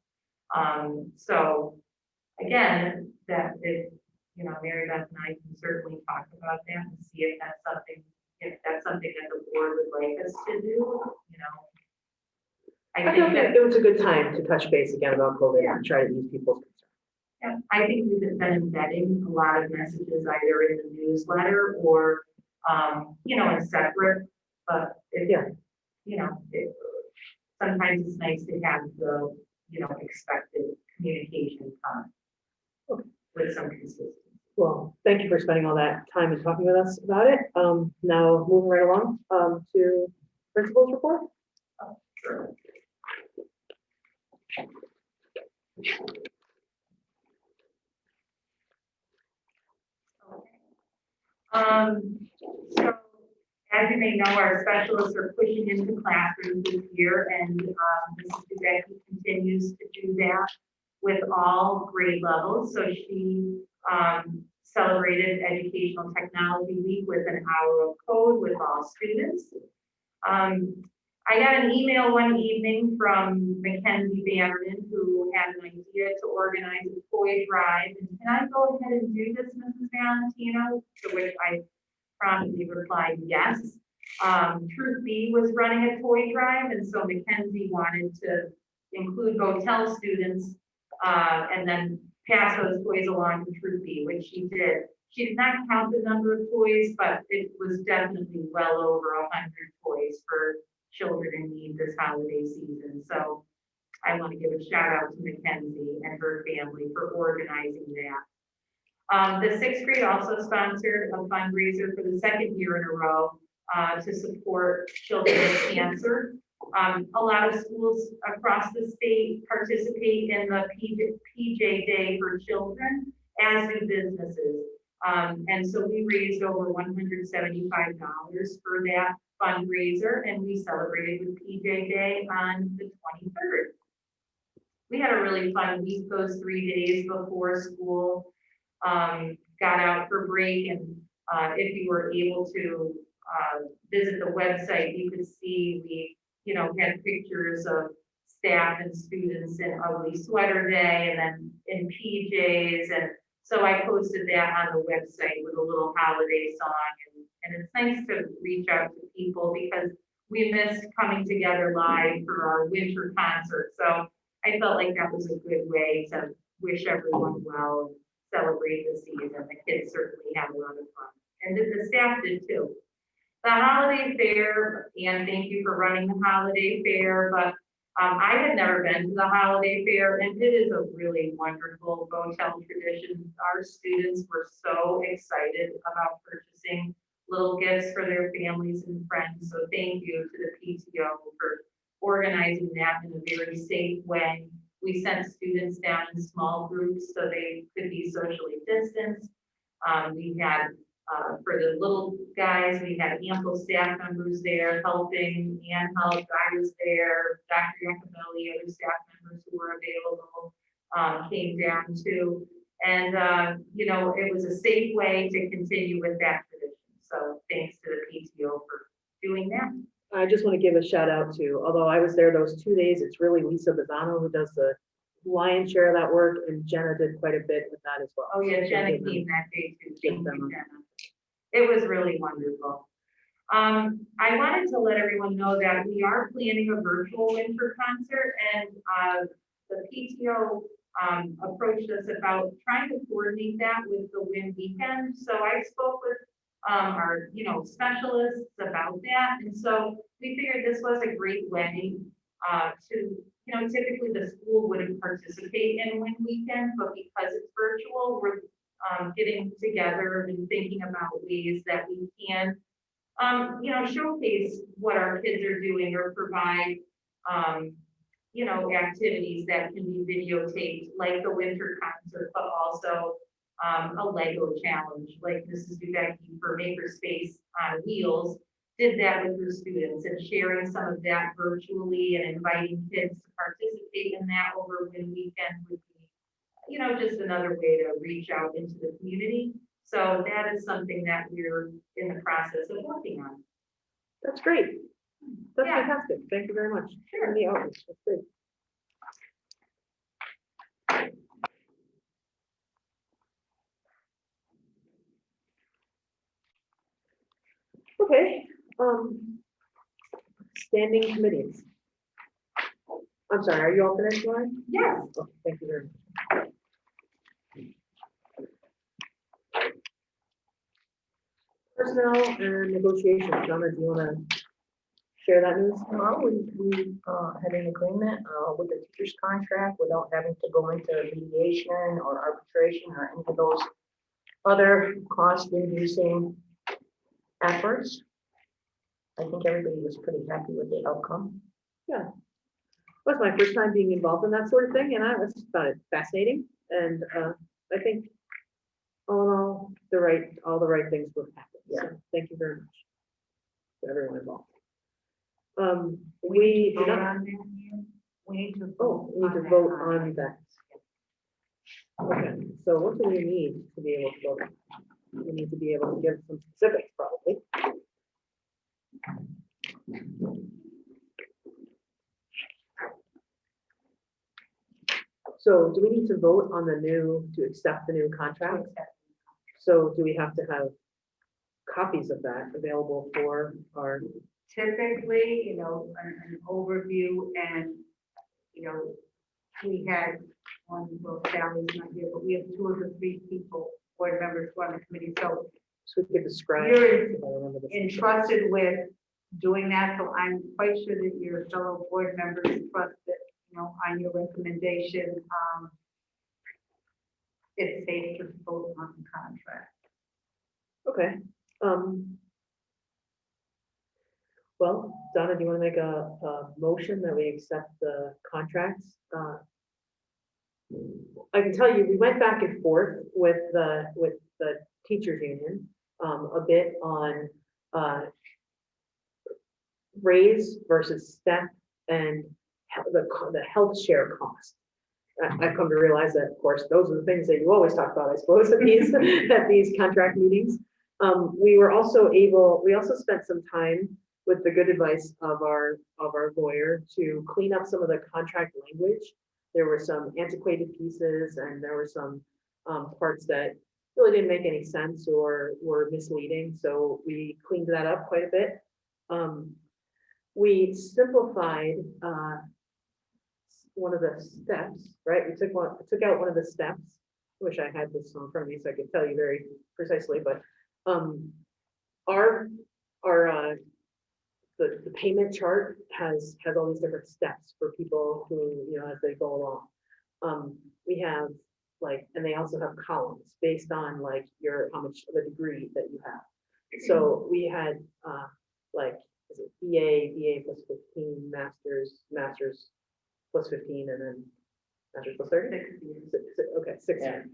So again, that if, Mary Beth and I can certainly talk about that and see if that's something that the board would like us to do, I I think thought that, that it was a good time to touch base again about COVID and try to ease people's concerns. yeah, I think we've been embedding a lot of messages either in the newsletter or, in separate, but if, sometimes it's nice to have the, expected communication come with some consistency. Well, thank you for spending all that time and talking with us about it. Now moving right along, to principal's report. Sure. So as you may know, our specialists are pushing into classrooms this year, and Mrs. Becky continues to do that with all grade levels. So she celebrated Educational Technology Week with an hour of code with all students. I got an email one evening from Mackenzie Bannerman, who had an idea to organize a toy drive. And can I go ahead and do this, Mrs. Valentino? To which I promptly replied, yes. Truth Be was running a toy drive, and so Mackenzie wanted to include hotel students and then pass those toys along to Truth Be, which she did. She did not count the number of toys, but it was definitely well over 100 toys for children in need this holiday season. So I want to give a shout out to Mackenzie and her family for organizing that. The sixth grade also sponsored a fundraiser for the second year in a row to support children with cancer. A lot of schools across the state participate in the PJ Day for Children, as do businesses. And so we raised over $175 for that fundraiser, and we celebrated with PJ Day on the 23rd. We had a really fun week those 3 days before school got out for break, and if you were able to visit the website, you could see we, had pictures of staff and students in ugly sweater day and then in PJs, and so I posted that on the website with a little holiday song, and it's nice to reach out to people because we missed coming together live for our winter concert. So I felt like that was a good way to wish everyone well and celebrate the season. The kids certainly had a lot of fun, and the staff did too. The holiday fair, and thank you for running the holiday fair, but I had never been to the holiday fair, and it is a really wonderful hotel tradition. Our students were so excited about purchasing little gifts for their families and friends. So thank you to the PTO for organizing that in a very safe way. We sent students down in small groups so they could be socially distanced. We had, for the little guys, we had ample staff members there helping. Ann Help, I was there, Dr. Yakabelli, other staff members who were available came down too. And, it was a safe way to continue with that tradition. So thanks to the PTO for doing that. I just want to give a shout out to, although I was there those 2 days, it's really Lisa Bizzano who does the lion's share of that work, and Jenna did quite a bit with that as well. Oh yeah, Jenna Thank you. came that day too. Thank you, Jenna. It was really wonderful. I wanted to let everyone know that we are planning a virtual winter concert, and the PTO approached us about trying to coordinate that with the WIN weekend. So I spoke with our specialists about that, and so we figured this was a great way to, typically the school wouldn't participate in WIN weekend, but because it's virtual, we're getting together and thinking about ways that we can, showcase what our kids are doing or provide, activities that can be videotaped, like the winter concert, but also a Lego challenge, like Mrs. Dubecki for Makerspace on Wheels did that with her students, and sharing some of that virtually and inviting kids to participate in that over one weekend would be, just another way to reach out into the community. So that is something that we're in the process of working on. That's great. That's Yeah. fantastic. Thank you very much. Sure. And the outreach, that's great. Okay, standing committees. I'm sorry, are you all finished, Lauren? Yes. Oh, thank you very much. Personnel and negotiations. Donna, do you want to share that news? Well, we had an agreement with the teacher's contract without having to go into mediation or arbitration or any of those other cost-reducing efforts. I think everybody was pretty happy with the outcome. It was my first time being involved in that sort of thing, and I was found it fascinating. And I think all in all the right things were happening. So thank you very much to everyone involved. We did Vote not. on that, Ian? We need to. We need to vote on that. Okay, so what do we need to be able to vote? We need to be able to give some specifics, probably. So do we need to vote on to accept the new contract? So do we have to have copies of that available for our, Typically, an overview and, we had one, well, Sally's not here, but we have 2 of the 3 people, board members who are on the committee, so so we could describe? You're if I remember the- entrusted with doing that, so I'm quite sure that your fellow board members trust that, on your recommendation, it's safe to vote on the contract. Okay. Well, Donna, do you want to make a motion that we accept the contracts? I can tell you, we went back and forth with the teachers union a bit on raise versus step and the health share cost. I've come to realize that, of course, those are the things that you always talk about, I suppose, at these contract meetings. We also spent some time with the good advice of our lawyer to clean up some of the contract language. There were some antiquated pieces and there were some parts that really didn't make any sense or were misleading. So we cleaned that up quite a bit. We simplified one of the steps, right? We took out one of the steps. I wish I had this in front of me so I could tell you very precisely, but the payment chart has all these different steps for people who, as they go along. We have and they also have columns based on how much of a degree that you have. So we had is it BA plus 15, masters plus 15, and then masters plus 30? Okay, 6 years.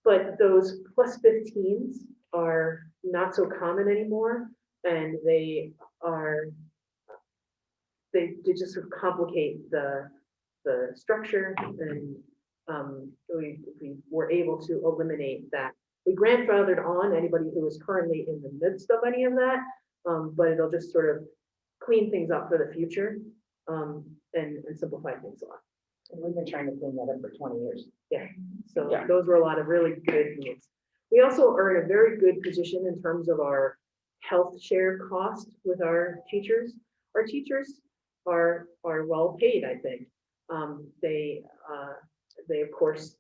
But those plus 15s are not so common anymore, and they just sort of complicate the structure, and we were able to eliminate that. We grandfathered on anybody who was currently in the midst of any of that, but it'll just sort of clean things up for the future, and simplify things a lot. And we've been trying to clean that up for 20 years. So those were a lot of really good moves. We also are in a very good position in terms of our health share cost with our teachers. Our teachers are well paid, I think. They of course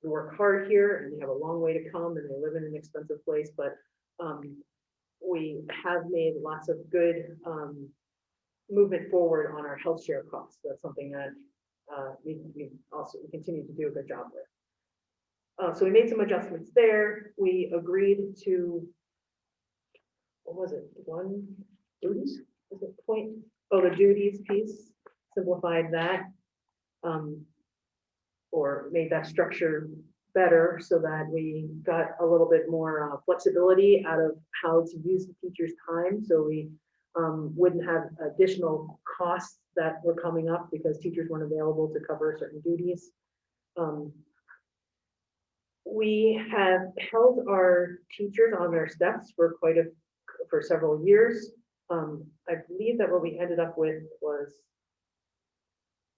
work hard here, and they have a long way to come, and they live in an expensive place, but we have made lots of good movement forward on our health share costs. That's something that we continue to do a good job with. So we made some adjustments there. We agreed to, what was it, duties? Was it point? Oh, the duties piece, simplified that. Or made that structure better so that we got a little bit more flexibility out of how to use the teacher's time. So we wouldn't have additional costs that were coming up because teachers weren't available to cover certain duties. We have held our teachers on their steps for several years. I believe that what we ended up with was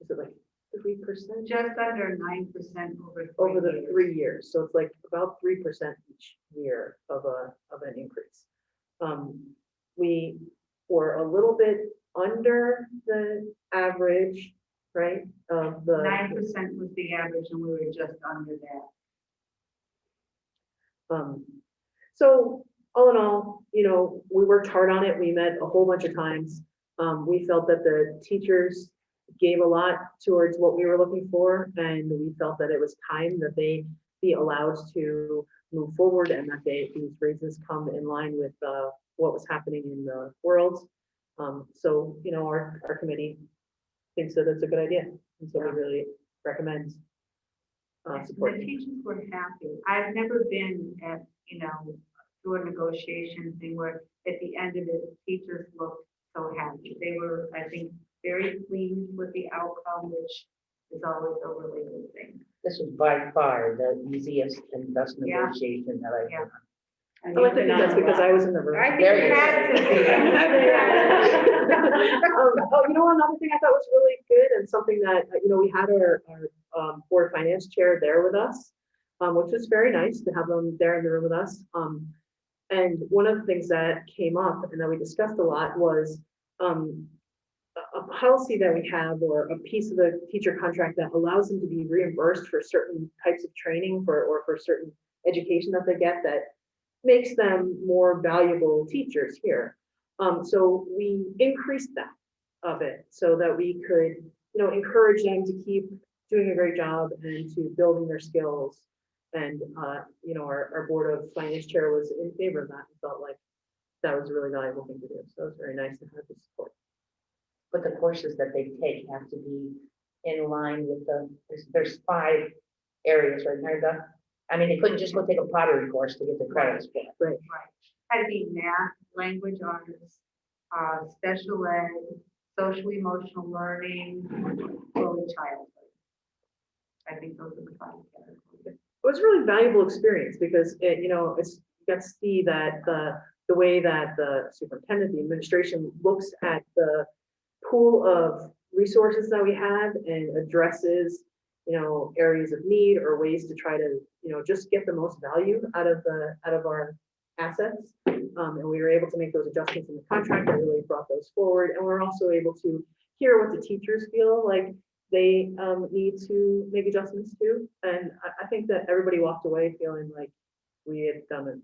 it like 3%? Just under 9% Over the years. 3 years, so it's like about 3% each year of an increase. We were a little bit under the average, right, of the. 9% was the average and we were just under that. So all in all, we worked hard on it. We met a whole bunch of times. We felt that the teachers gave a lot towards what we were looking for, and we felt that it was time that they be allowed to move forward and that these raises come in line with what was happening in the world. So, our committee thinks that it's a good idea, and so we really recommend The supporting. teachers were happy. I've never been at, through a negotiation thing where at the end of it, teachers looked so happy. They were, I think, very pleased with the outcome, which is always a really good thing. This was by far the easiest and best Yeah. negotiation that I've Yeah. done. I like to think that's because I was in the room. I think There it you had to be. Another thing I thought was really good and something that, we had our board finance chair there with us, which was very nice to have them there in the room with us. And one of the things that came up and that we discussed a lot was a policy that we have or a piece of the teacher contract that allows them to be reimbursed for certain types of training or for certain education that they get that makes them more valuable teachers here. So we increased that of it so that we could, encourage them to keep doing a great job and to building their skills. And, our board of finance chair was in favor of that and felt like that was a really valuable thing to do. So it was very nice to have the support. But the courses that they take have to be in line with there's 5 areas, right, Mary Beth? I mean, they couldn't just go take a pottery course to get the credits for it. Right. Had to be math, language arts, special ed, social emotional learning, early childhood. I think those are the 5 categories. It was a really valuable experience because you got to see that the way that the superintendent, the administration looks at the pool of resources that we have and addresses, areas of need or ways to try to, just get the most value out of our assets. And we were able to make those adjustments in the contract that really brought those forward. And we're also able to hear what the teachers feel like they need to make adjustments to. And I think that everybody walked away feeling like we had done it,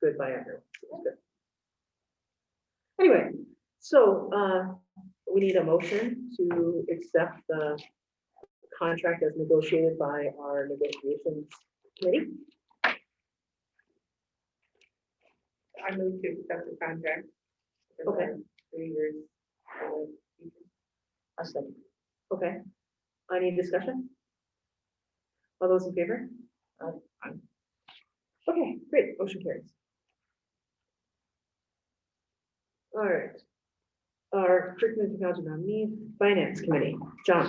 good by everyone. So it was good. Anyway, so we need a motion to accept the contract as negotiated by our negotiations committee. I move to accept the contract. for Okay. the 3 years. I said, Okay. Any discussion? All those in favor? Aye. Okay, great. Motion carries. All right. Our curriculum technology nominee, finance committee, John.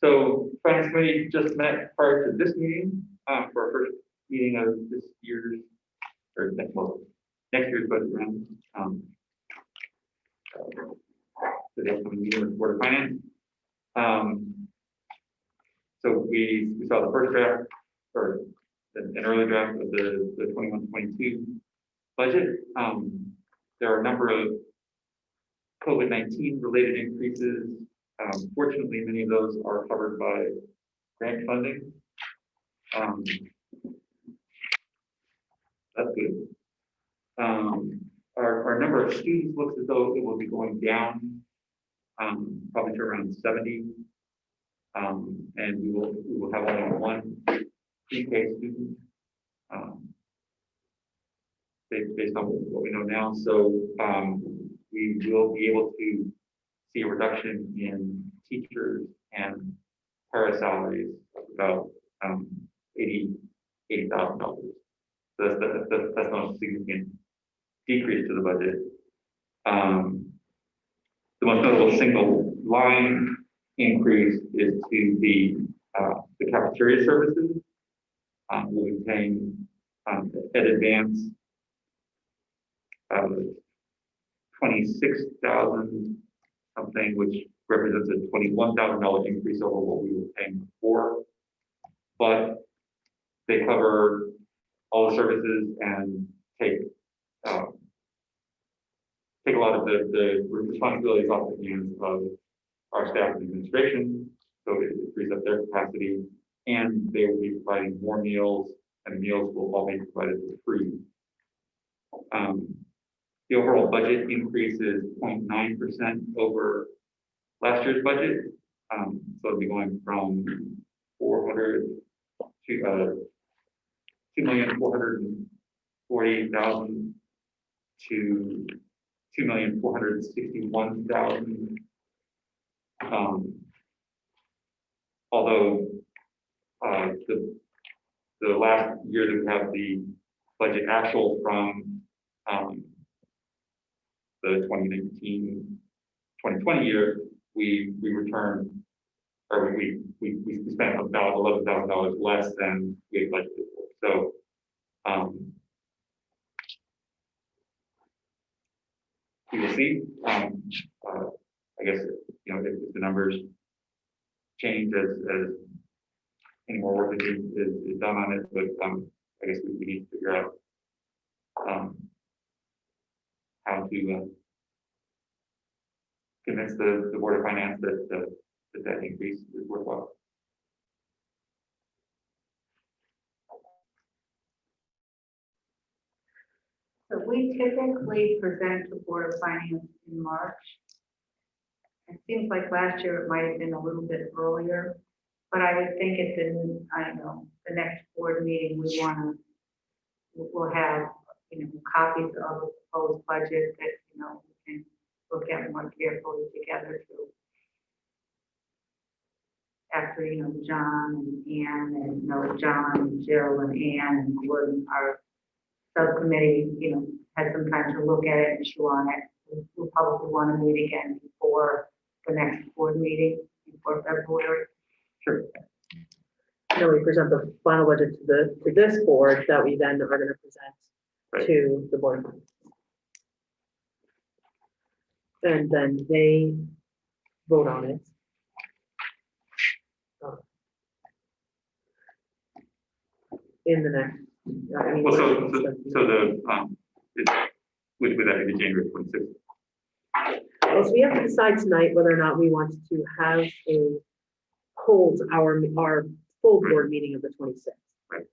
So finance committee just met prior to this meeting, for our first meeting of this year's, or next year's budget round. So the upcoming meeting with the Board of Finance. So we saw the first draft, or an early draft of the 21-22 budget. There are a number of COVID-19 related increases. Fortunately, many of those are covered by grant funding. That's good. Our number of students looks as though it will be going down, probably to around 70 And we will have only one pre-K student, based on what we know now. So, we will be able to see a reduction in teachers and para salaries of about, $80,000. So that's not a significant decrease to the budget. The most notable single line increase is to the cafeteria services. We'll be paying at advance 26,000 something, which represents a $21,000 increase over what we were paying before. But they cover all the services and take a lot of the responsibilities off the hands of our staff and administration. So it frees up their capacity, and they will be providing more meals, and meals will all be provided for free. The overall budget increase is 0.9% over last year's budget. So it'll be going from 400 to 2,440,000 to 2,461,000. Although the last year that we have the budget actual from the 2019-2020 year, we returned, or we spent about $11,000 less than we had budgeted for. So we will see. I guess, if the numbers change as any more work is done on it, but I guess we need to figure out how to convince the Board of Finance that increase is worthwhile. So we typically present to Board of Finance in March. It seems like last year it might have been a little bit earlier, but I would think it's in, I don't know, the next board meeting, we'll have, copies of the proposed budget that, we can look at more carefully together too. After, John and Ann and, John and Jill and Ann and Gordon, our subcommittee, had some time to look at it and chew on it. We'll probably want to meet again before the next board meeting, before February. Sure. Then we present the final budget to this board that we then are going to present to the board. And then they vote on it. In the next. Well, so the would that be the January 26th? So we have to decide tonight whether or not we want to have hold our full board meeting of the 26th. Right.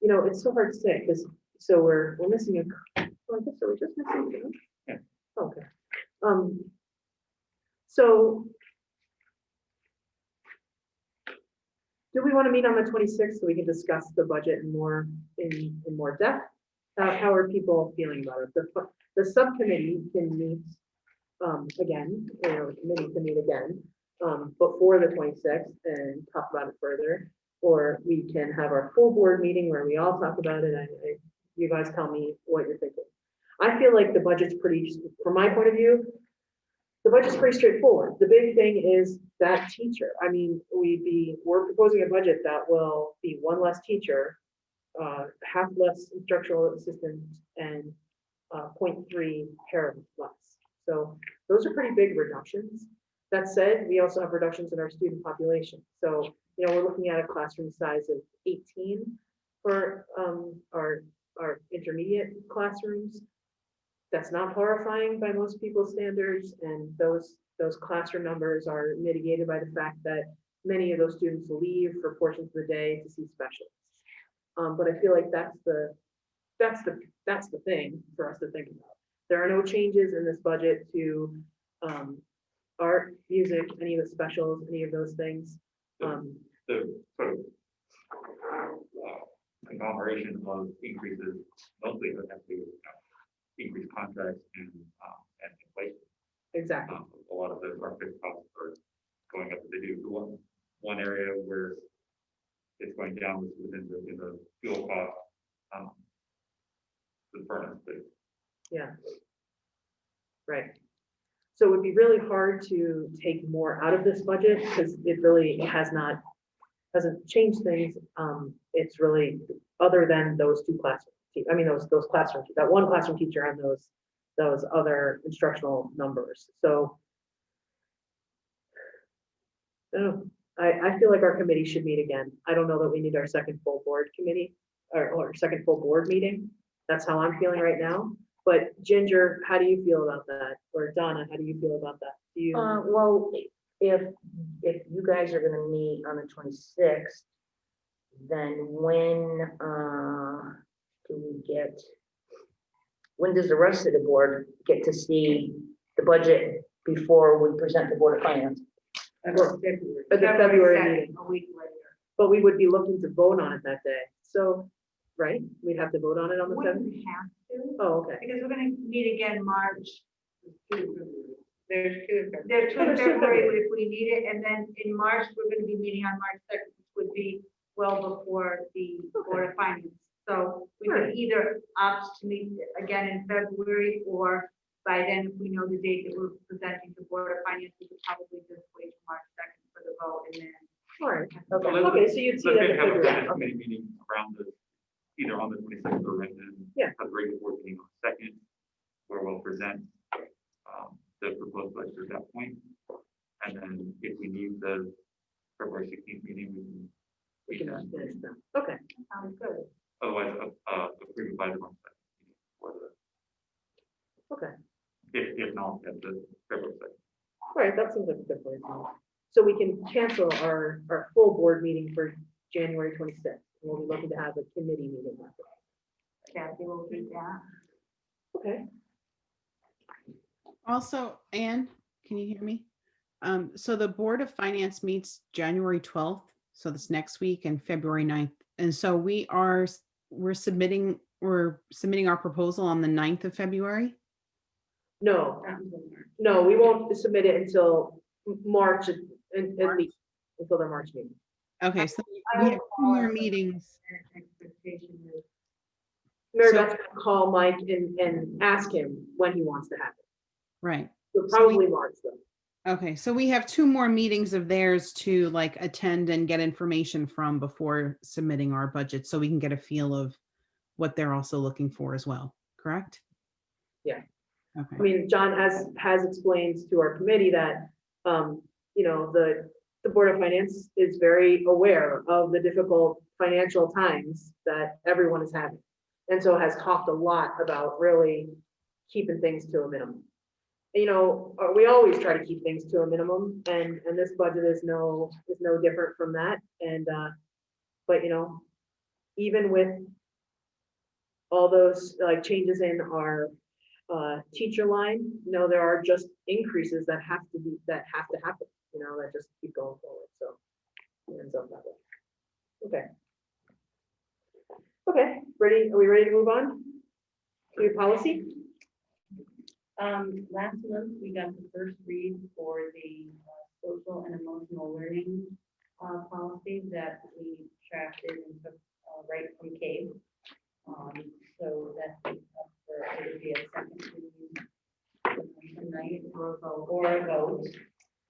It's so hard to say because we're missing I guess we're just missing two. Yeah. Okay. So do we want to meet on the 26th so we can discuss the budget in more depth? How are people feeling about it? The subcommittee can meet again, the committee can meet again before the 26th and talk about it further, or we can have our full board meeting where we all talk about it. You guys tell me what you're thinking. I feel like the budget's from my point of view, the budget's pretty straightforward. The big thing is that teacher. I mean, we're proposing a budget that will be one less teacher, half less instructional assistants, and 0.3 para less. So those are pretty big reductions. That said, we also have reductions in our student population. So, we're looking at a classroom size of 18 for our intermediate classrooms. That's not horrifying by most people's standards, and those classroom numbers are mitigated by the fact that many of those students leave for portions of the day to see specialists. But I feel like that's the thing for us to think about. There are no changes in this budget to art, music, any of the specials, any of those things. The sort of conglomeration of increases mostly would have to do with increased contracts and inflation. Exactly. A lot of the our fixed costs are going up as they do. The one area where it's going down was within the fuel cost, the furnace, but Yeah. Right. So it would be really hard to take more out of this budget because it really hasn't changed things. It's really, other than those two classroom, those classroom, that one classroom teacher and those other instructional numbers. So I feel like our committee should meet again. I don't know that we need our second full board committee or second full board meeting. That's how I'm feeling right now. But Ginger, how do you feel about that? Or Donna, how do you feel about that? Do you? Well, if you guys are gonna meet on the 26th, then when does the rest of the board get to see the budget before we present the Board of Finance? Well, at the February meeting, A week later. but we would be looking to vote on it that day. So, right, we'd have to vote on it on the Wouldn't 7th? have to, Oh, okay. because we're gonna meet again March. There's two. There's two in There's two in February February. if we need it, and then in March, we're gonna be meeting on March 2nd, which would be well before the Board of Finance. So we could Right. either opt to meet again in February, or by then, if we know the date that we're presenting to Board of Finance, we could probably just wait till March 2nd for the vote, and then. All right. So Okay. let's- Okay, so you'd see let's that maybe in have a February. finance committee meeting around either on the 26th or right then. Yeah. Have a regular board meeting on the 2nd, where we'll present the proposed budget at that point. And then if we need the February 16th meeting, We can just finish them. Okay, Sounds good. otherwise, approve it by the March 2nd. For the, okay. if not, at the February 2nd. All right, that seems like a good plan. So we can cancel our full board meeting for January 26th. And we'll be looking to have a committee meeting. Kathy will do that. Okay. Also, Anne, can you hear me? So the Board of Finance meets January 12th, so that's next week, and February 9th. And so we're submitting our proposal on the 9th of February. No, we won't submit it until March, at least, until their March meeting. Okay, so we have two more meetings. Expectation is Mary So- Beth's gonna call Mike and ask him when he wants to have it. Right. So So we- probably March though. Okay, so we have two more meetings of theirs to like attend and get information from before submitting our budget, so we can get a feel of what they're also looking for as well, correct? Yeah. Okay. I mean, John has explained to our committee that, the Board of Finance is very aware of the difficult financial times that everyone is having. And so has talked a lot about really keeping things to a minimum. We always try to keep things to a minimum, and this budget is no different from that. And, but even with all those like changes in our teacher line, there are just increases that have to happen, that just keep going forward. So it ends up that way. Okay, ready? Are we ready to move on to policy? Last month, we got the first read for the social and emotional learning policy that we drafted and took right from CAVE. So that's up for, it would be a second reading tonight or a vote.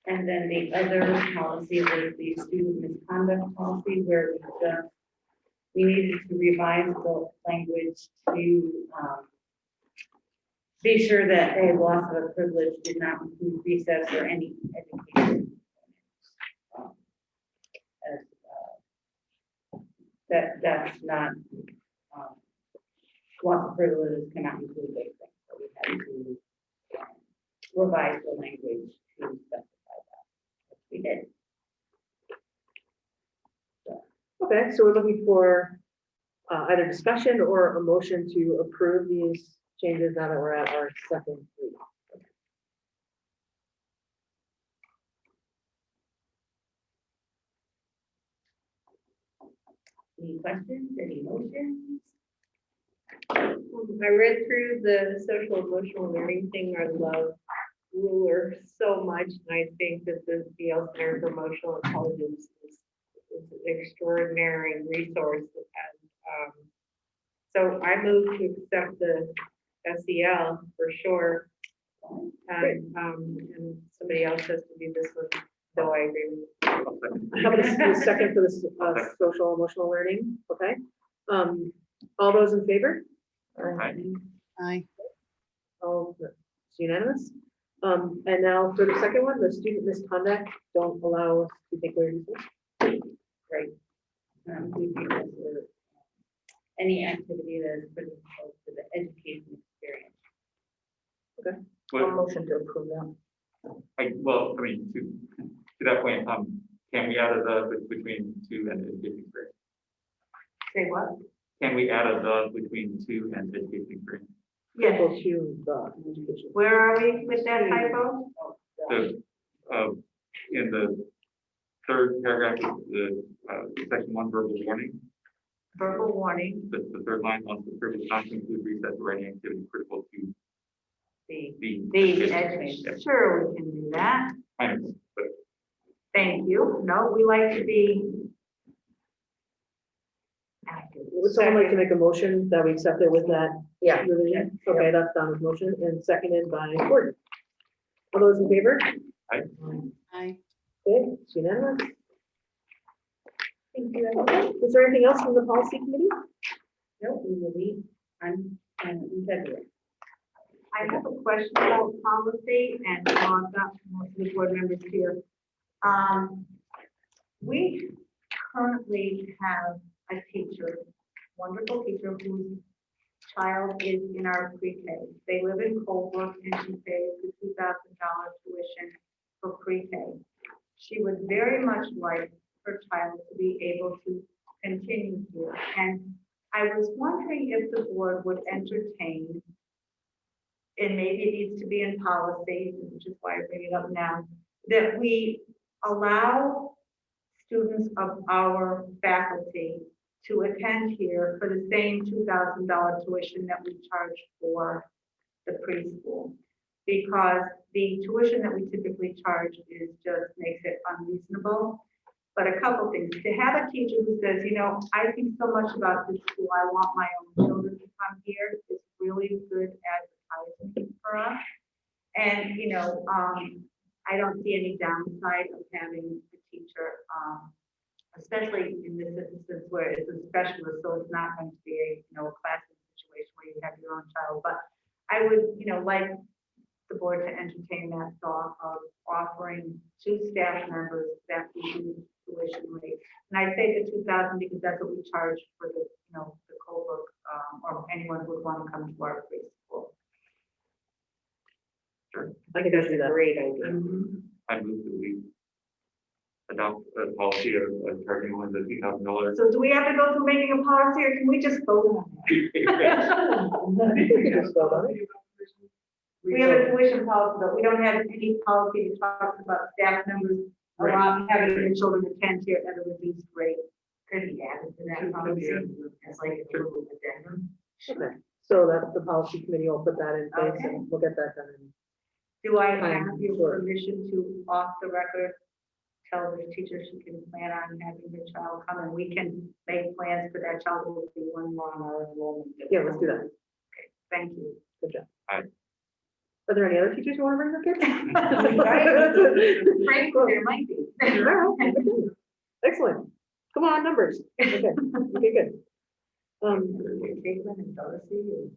And then the other policy was the student misconduct policy, where we needed to revise the language to be sure that a loss of a privilege did not include recess or any education. That's not, loss of privileges cannot include those things. So we had to revise the language to specify that, which we did. Okay, so we're looking for either discussion or a motion to approve these changes now that we're at our second read. Any questions, any motions? I read through the social emotional learning thing, or love ruler so much, and I think that the DL Center for Emotional Intelligence is an extraordinary resource. And so I move to accept the SEL for sure. And somebody else has to do this one, though I agree with you. How about the second for this social emotional learning? Okay. All those in favor? Aye. All, it's unanimous. And now for the second one, the student misconduct don't allow us to take away resources. Right. We think that's any activity that is critical to the education experience. I'll But, motion to approve that. well, I mean, to that point, can we add a the between two and education experience? Say what? Can we add a the between two and education experience? Yes, Equal to the education. where are we with that typo? So, in the third paragraph, of the section 1 verbal warning, Verbal warning, the third line on the privilege not to include recess or any activity critical to the education, sure, we can do that. I know, but Thank you. No, we like to be active. Would someone like to make a motion that we accept it with that Yeah. revision? Okay, that's done with motion and seconded by Gordon. All those in favor? Aye. Okay, it's unanimous. Thank you. Okay, is there anything else from the policy committee? No, we will meet on, in February. I have a question about policy, and I've got most of the board members here. We currently have a teacher, wonderful teacher, whose child is in our pre-K. They live in Colebrook, and she pays the $2,000 tuition for pre-K. She would very much like her child to be able to continue here. And I was wondering if the board would entertain, and maybe it needs to be in policy, which is why I bring it up now, that we allow students of our faculty to attend here for the same $2,000 tuition that we charge for the preschool. Because the tuition that we typically charge just makes it unreasonable. But a couple things, to have a teacher who says, you know, I think so much about this school, I want my own children to come here, is really good advertising for us. And, you know, I don't see any downside of having a teacher, especially in this instance where it's a specialist, so it's not going to be a, you know, classroom situation where you have your own child. But I would, you know, like the board to entertain that thought of offering to staff members that reduced tuition rate. And I say the 2,000 because that's what we charge for the, you know, the Colebrook, or anyone who would want to come to our preschool. sure. I think that's a Great idea. I move that we adopt a policy of charging one of the $2,000. So do we have to go through making a policy, or can we just vote on it? I think we can just vote on it. We have a tuition policy, but we don't have any policy that talks about staff members allowing having their children attend here at a reduced rate. Could be added to that policy as like a little addendum. Okay, so that the policy committee will put that in place and we'll get that done. Do I have your Sure. permission to, off the record, tell the teacher she can plan on having her child come, and we can make plans for that child will be one more on our enrollment? Yeah, let's do that. Thank you. Good job. Aye. Are there any other teachers who want to bring their kids? Frankly, there might be. Excellent. Come on, numbers. Okay, okay, good. Caitlin and Darcy and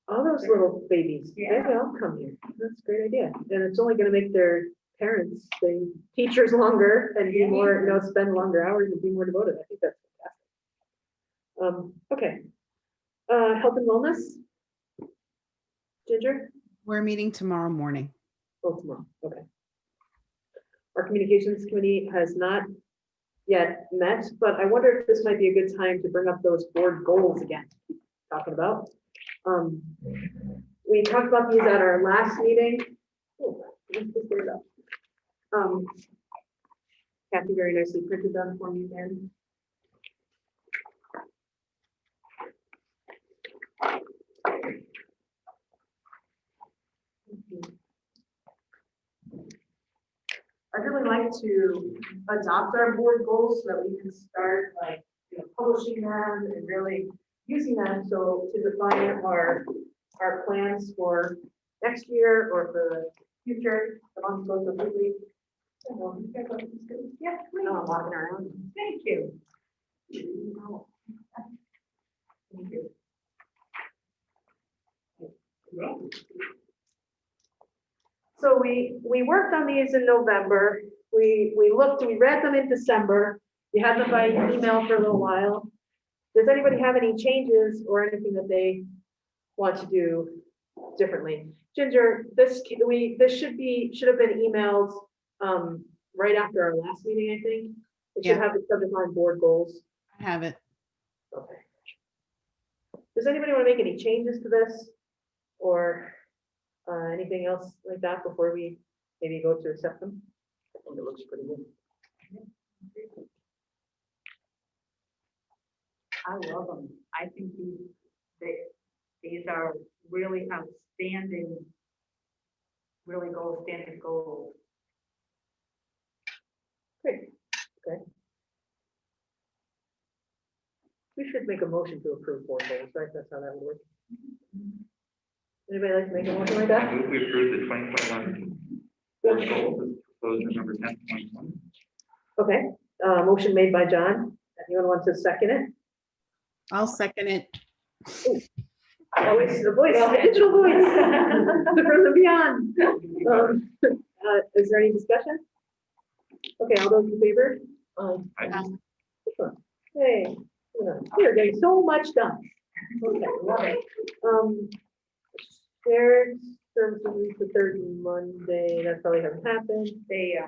All those little babies, they all come here. That's a great idea. And it's only gonna make their parents, the teachers longer and be more, you know, spend longer hours and be more devoted. I think that's fantastic. Okay. Health and wellness? Ginger? We're meeting tomorrow morning. Oh, tomorrow, okay. Our communications committee has not yet met, but I wonder if this might be a good time to bring up those board goals again, talking about. We talked about these at our last meeting. Oh, let's just get it up. Kathy very nicely printed them for me then. I'd really like to adopt our board goals so that we can start like, publishing them and really using them so to define our plans for next year or for the future, the months goes so quickly. Yeah, no, I'm walking around. Thank you. Thank you. So we worked on these in November. We read them in December. You had them by email for a little while. Does anybody have any changes or anything that they want to do differently? Ginger, this should have been emailed right after our last meeting, I think. It should Yeah. have the subject line board goals. I have it. Okay. Does anybody want to make any changes to this? Or anything else like that before we maybe go to accept them? I think it looks pretty good. I love them. I think these are really outstanding, really standard goals. Great, okay. We should make a motion to approve board goals, right? That's how that would work. Anybody like to make a motion like I that? move we approve the 2021 board goals as proposed in number 10, 2020. Okay, motion made by John. Anyone want to second it? I'll second it. Voice, the voice, the digital voice. From the beyond. Is there any discussion? Okay, all those in favor? I Hey, we are getting so much done. Okay, love it. Shared services, the third Monday, that probably hasn't happened. They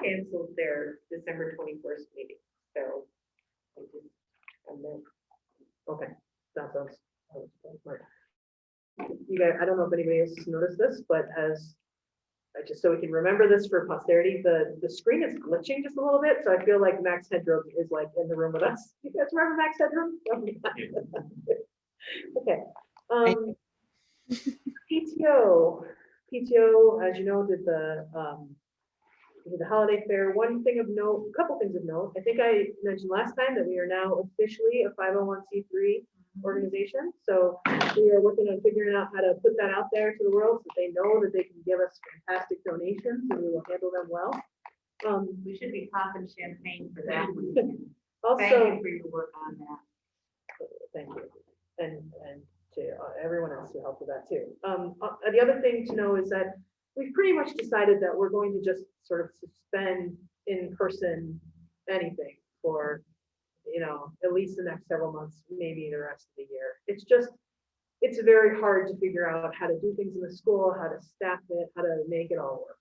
canceled their December 21st meeting, so. I just- and then- Okay, that sounds smart. You guys, I don't know if anybody else has noticed this, but just so we can remember this for posterity, the screen is glitching just a little bit, so I feel like Max Headroom is like in the room with us. You guys remember Max Headroom? Okay. PTO, as you know, did the holiday fair. One thing of note, a couple things of note. I think I mentioned last time that we are now officially a 501c3 organization. So we are working on figuring out how to put that out there to the world so they know that they can give us fantastic donations and we will handle them well. We should be popping champagne for that. Also, Thank you for your work on that. thank you. And to everyone else who helped with that too. The other thing to know is that we've pretty much decided that we're going to just sort of suspend in-person anything for, at least the next several months, maybe the rest of the year. It's very hard to figure out how to do things in the school, how to staff it, how to make it all work.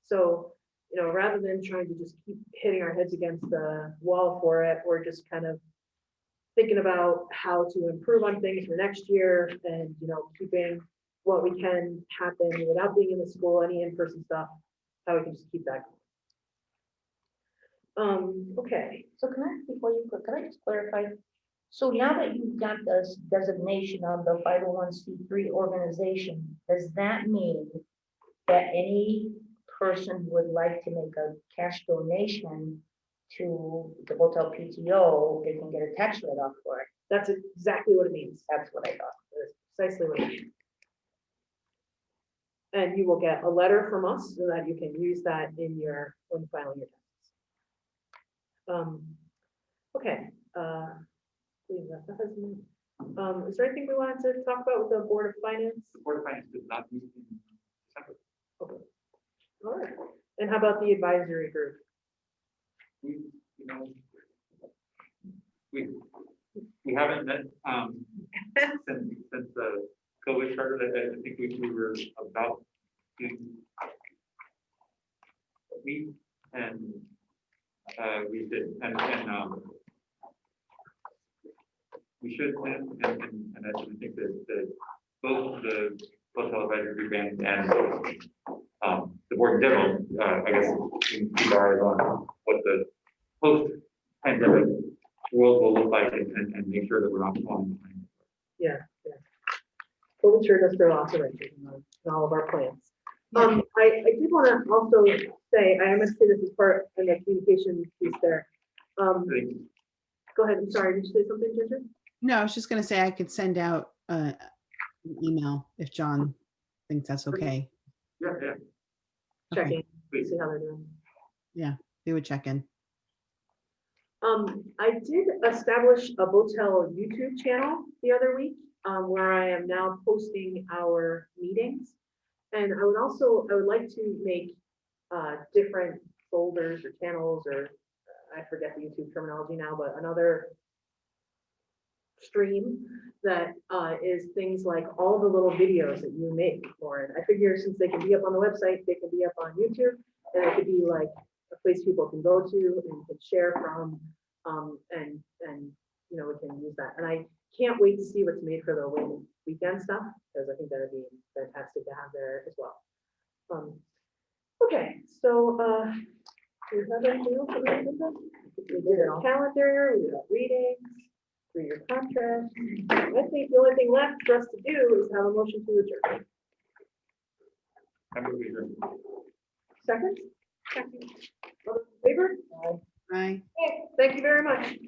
So, rather than trying to just keep hitting our heads against the wall for it, we're just kind of thinking about how to improve on things for next year and, keeping what we can happen without being in the school, any in-person stuff, how we can just keep that going. Okay. So can I, before you, can I just clarify? So now that you've got this designation of the 501c3 organization, does that mean that any person would like to make a cash donation to the hotel PTO, they can get a tax write-off for it? That's exactly what it means. That's what I thought. That's precisely what it means. And you will get a letter from us so that you can use that when filing your taxes. Okay. Is there anything we wanted to talk about with the Board of Finance? The Board of Finance did not meet in December. Okay. All right. And how about the advisory group? We haven't met since the COVID started. I think we were about to meet and we did and we should plan and I think that both the hotel advisory group and the board in general, I guess we can keep our eyes on what the post-pandemic world will look like and make sure that we're not falling behind. Yeah, COVID sure does throw lots of wrenches in all of our plans. I did want to also say, I am going to say this as part of the communication piece there. Go ahead, I'm sorry, did you say something, Ginger? No, I was just gonna say I could send out an email if John thinks that's okay. Yeah, yeah. Checking, Please. see how they're doing. They would check in. I did establish a Botel YouTube channel the other week, where I am now posting our meetings. And I would like to make different folders or channels, or I forget the YouTube terminology now, but another stream that is things like all the little videos that you make for it. I figure since they can be up on the website, they can be up on YouTube, and it could be like a place people can go to and can share from, and you know, we can use that. And I can't wait to see what's made for the weekend stuff, because I think that'd be fantastic to have there as well. Okay, so do you have anything else on the agenda? We did our calendar, we got readings, 3-year contract. I think the only thing left for us to do is have a motion to adjourn. I'm gonna be here. Second? Second. All those in favor? Bye. Thank you very much.